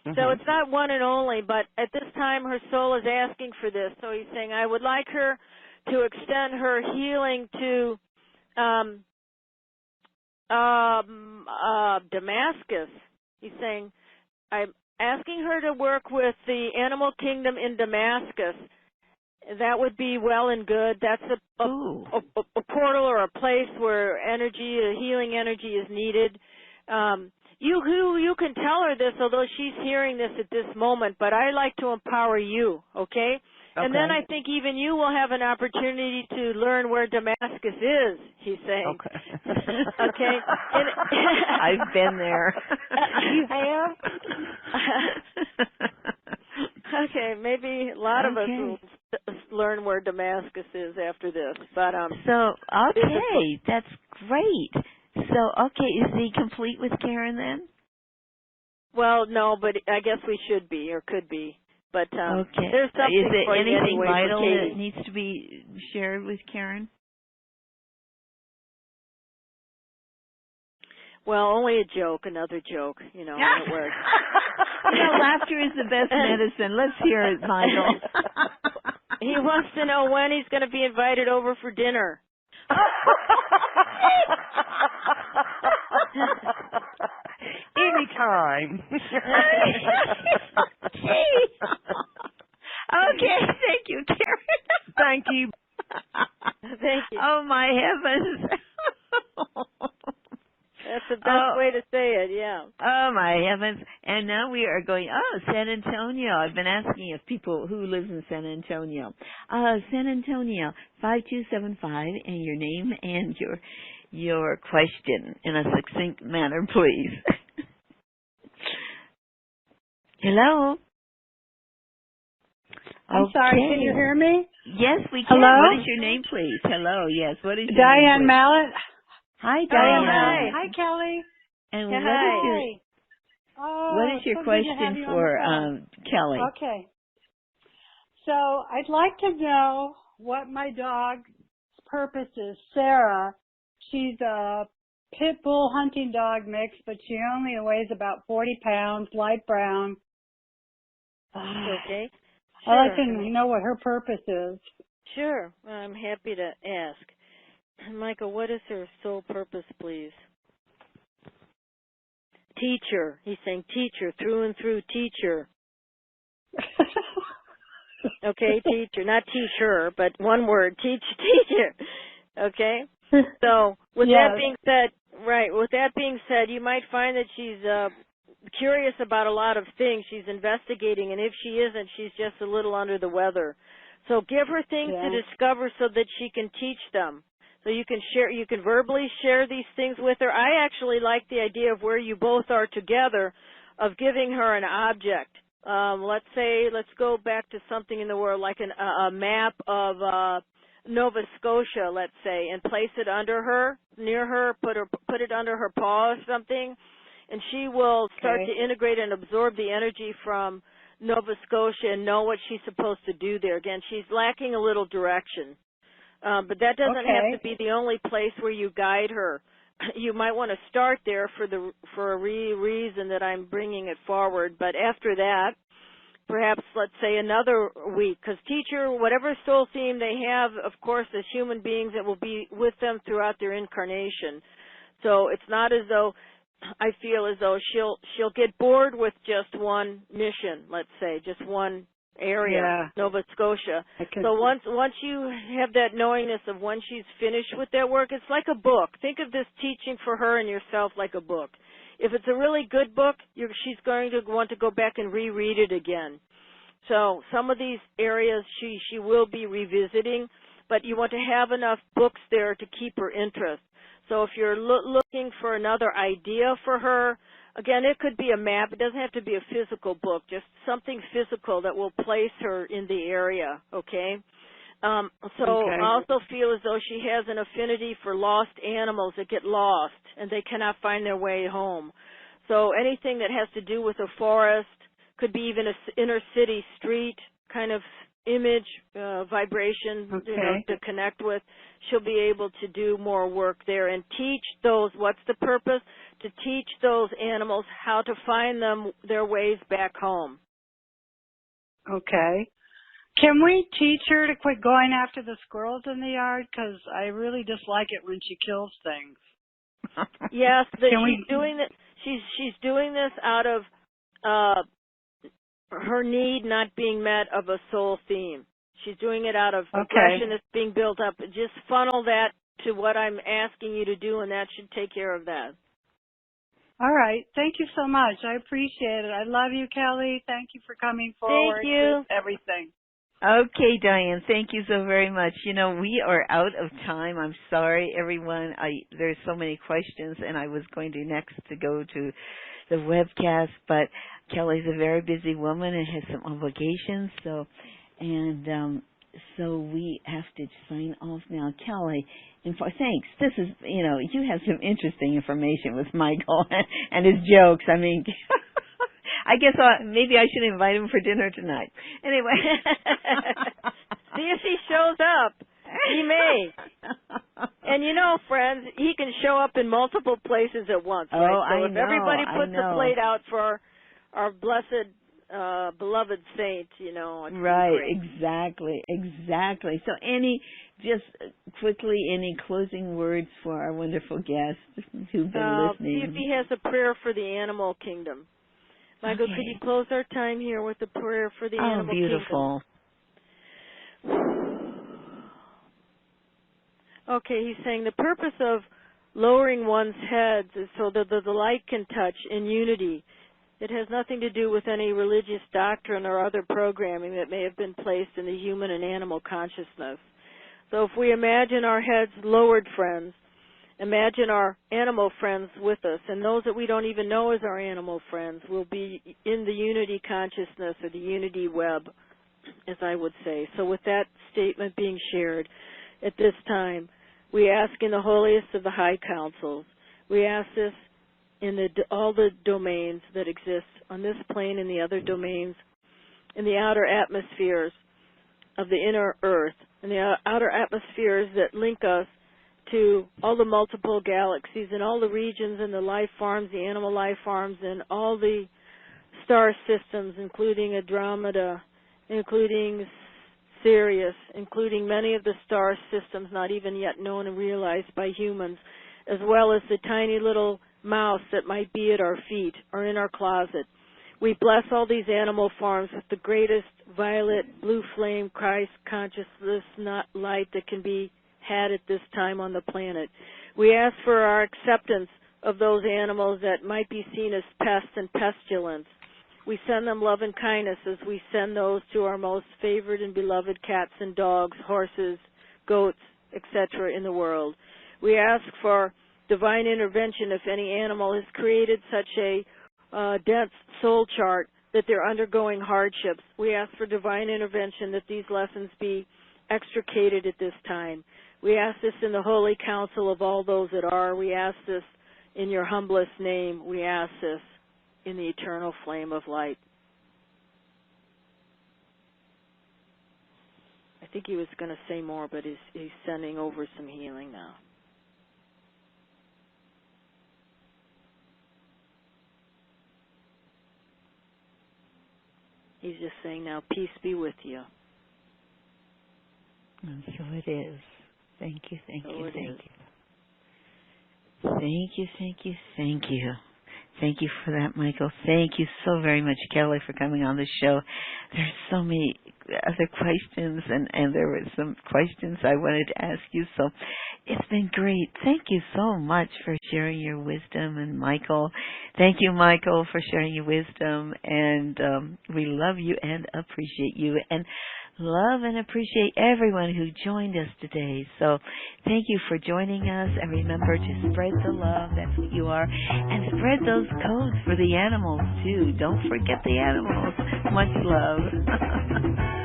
Mm-hmm. So it's not one and only, but at this time her soul is asking for this. So he's saying, I would like her to extend her healing to Damascus. He's saying, I'm asking her to work with the animal kingdom in Damascus. That would be well and good. That's a portal or a place where healing energy is needed. You can tell her this, although she's hearing this at this moment, but I like to empower you, okay? And then I think even you will have an opportunity to learn where Damascus is, he's saying. Okay. Okay. I've been there. You have? Okay, maybe a lot of us will learn where Damascus is after this. But that's great. So, is he complete with Karen then? Well, no, but I guess we should be or could be. But there's something is it for anything anyway vital for Katie that needs to be shared with Karen? Well, only a joke, another joke, it works. Laughter is the best medicine. Let's hear it, Michael. He wants to know when he's going to be invited over for dinner. Anytime. Okay, thank you, Karen. Thank you. Thank you. Oh, my heavens. That's the best way to say it, yeah. Oh, my heavens. And now we are going, San Antonio. I've been asking if people who live in San Antonio. San Antonio, 5275, and your name and your question in a succinct manner, please. Hello? I'm sorry, can you hear me? Yes, we can. Hello? What is your name, please? Hello, yes. What is your Diane name, please? Mallet. Hi, Diane Diane. Mallet. Hi, Kelly. And Oh, what is your so good to have question you for on the phone. Kelly? Okay. So I'd like to know what my dog's purpose is. Sarah, she's a pit bull hunting dog mix, but she only weighs about 40 pounds, light brown. Okay. I'd like to know what her purpose is. Sure. I'm happy to ask. Michael, what is her sole purpose, please? Teacher. He's saying teacher, through and through teacher. Okay, teacher. Not teacher, but one word, teacher. Okay? So, with that being said, with that being said, you might find that she's curious about a lot of things. She's investigating, and if she isn't, she's just a little under the weather. So give her things to discover so that she can teach them. So you can verbally share these things with her. I actually like the idea of where you both are together, of giving her an object. Let's go back to something in the world, like a map of Nova Scotia, let's say, and place it under her, near her, put it under her paw or something, and she will start to integrate and absorb the energy from Nova Scotia and know what she's supposed to do there. Again, she's lacking a little direction. But that doesn't have to be the only place where you guide her. You might want to start there for a reason that I'm bringing it forward. But after that, perhaps let's say another week, because teacher, whatever soul theme they have, of course, as human beings, it will be with them throughout their incarnation. So it's not as though I feel as though she'll get bored with just one mission, let's say, just one area, Nova Scotia. So once you have that knowingness of when she's finished with that work, it's like a book. Think of this teaching for her and yourself like a book. If it's a really good book, she's going to want to go back and reread it again. So some of these areas she will be revisiting, but you want to have enough books there to keep her interest. So if you're looking for another idea for her, again, it could be a map. It doesn't have to be a physical book, just something physical that will place her in the area, okay? I also feel as though she has an affinity for lost animals that get lost and they cannot find their way home. So anything that has to do with a forest, could be even an inner city street kind of image, vibration, to connect with. She'll be able to do more work there and teach those, what's the purpose? To teach those animals how to find their ways back home. Okay. Can we teach her to quit going after the squirrels in the yard? Because I really dislike it when she kills things. Yes, she's doing this out of her need not being met of a soul theme. She's doing it out of aggression that's being built up. Just funnel that to what I'm asking you to do, and that should take care of that. All right. Thank you so much. I appreciate it. I love you, Kelly. Thank you for coming forward with everything. Okay, Diane, thank you so very much. You know, we are out of time. I'm sorry, everyone. There's so many questions, and I was going to next to go to the webcast, but Kelly's a very busy woman and has some obligations, so we have to sign off now. Kelly, thanks. This is, you have some interesting information with Michael and his jokes. I mean, I guess maybe I should invite him for dinner tonight. Anyway. See if he shows up. He may. And friends, he can show up in multiple places at once. Oh, right? So I if know, everybody puts a plate out for our blessed beloved saint, you know. Right, exactly. So just quickly, any closing words for our wonderful guests who've been listening? See if he has a prayer for the animal kingdom. Michael, could you close our time here with a prayer for the animal kingdom? Oh, beautiful. Okay, he's saying the purpose of lowering one's heads is so that the light can touch in unity. It has nothing to do with any religious doctrine or other programming that may have been placed in the human and animal consciousness. So if we imagine our heads lowered, friends, imagine our animal friends with us, and those that we don't even know as our animal friends will be in the unity consciousness or the unity web, as I would say. So with that statement being shared at this time, we ask in the holiest of the high councils, we ask this in all the domains that exist on this plane and the other domains, in the outer atmospheres of the inner earth, and the outer atmospheres that link us to all the multiple galaxies and all the regions and the life forms, the animal life forms, and all the star systems, including Andromeda, including Sirius, including many of the star systems not even yet known and realized by humans, as well as the tiny little mouse that might be at our feet or in our closet. We bless all these animal forms with the greatest violet, blue flame, Christ consciousness light that can be had at this time on the planet. We ask for our acceptance of those animals that might be seen as pests and pestilence. We send them love and kindness as we send those to our most favored and beloved cats and dogs, horses, goats, etc. in the world. We ask for divine intervention if any animal has created such a dense soul chart that they're undergoing hardships. We ask for divine intervention that these lessons be extricated at this time. We ask this in the holy council of all those that are. We ask this in your humblest name. We ask this in the eternal flame of light. I think he was going to say more, but he's sending over some healing now. He's just saying now, peace be with you. And so it is. Thank you. Thank you for that, Michael. Thank you so very much, Kelly, for coming on the show. There's so many other questions, and there were some questions I wanted to ask you, so it's been great. Thank you so much for sharing your wisdom, and Michael, thank you, Michael, for sharing your wisdom, and we love you and appreciate you, and love and appreciate everyone who joined us today. So thank you for joining us, and remember to spread the love, that's what you are, and spread those codes for the animals too. Don't forget the animals. Much love.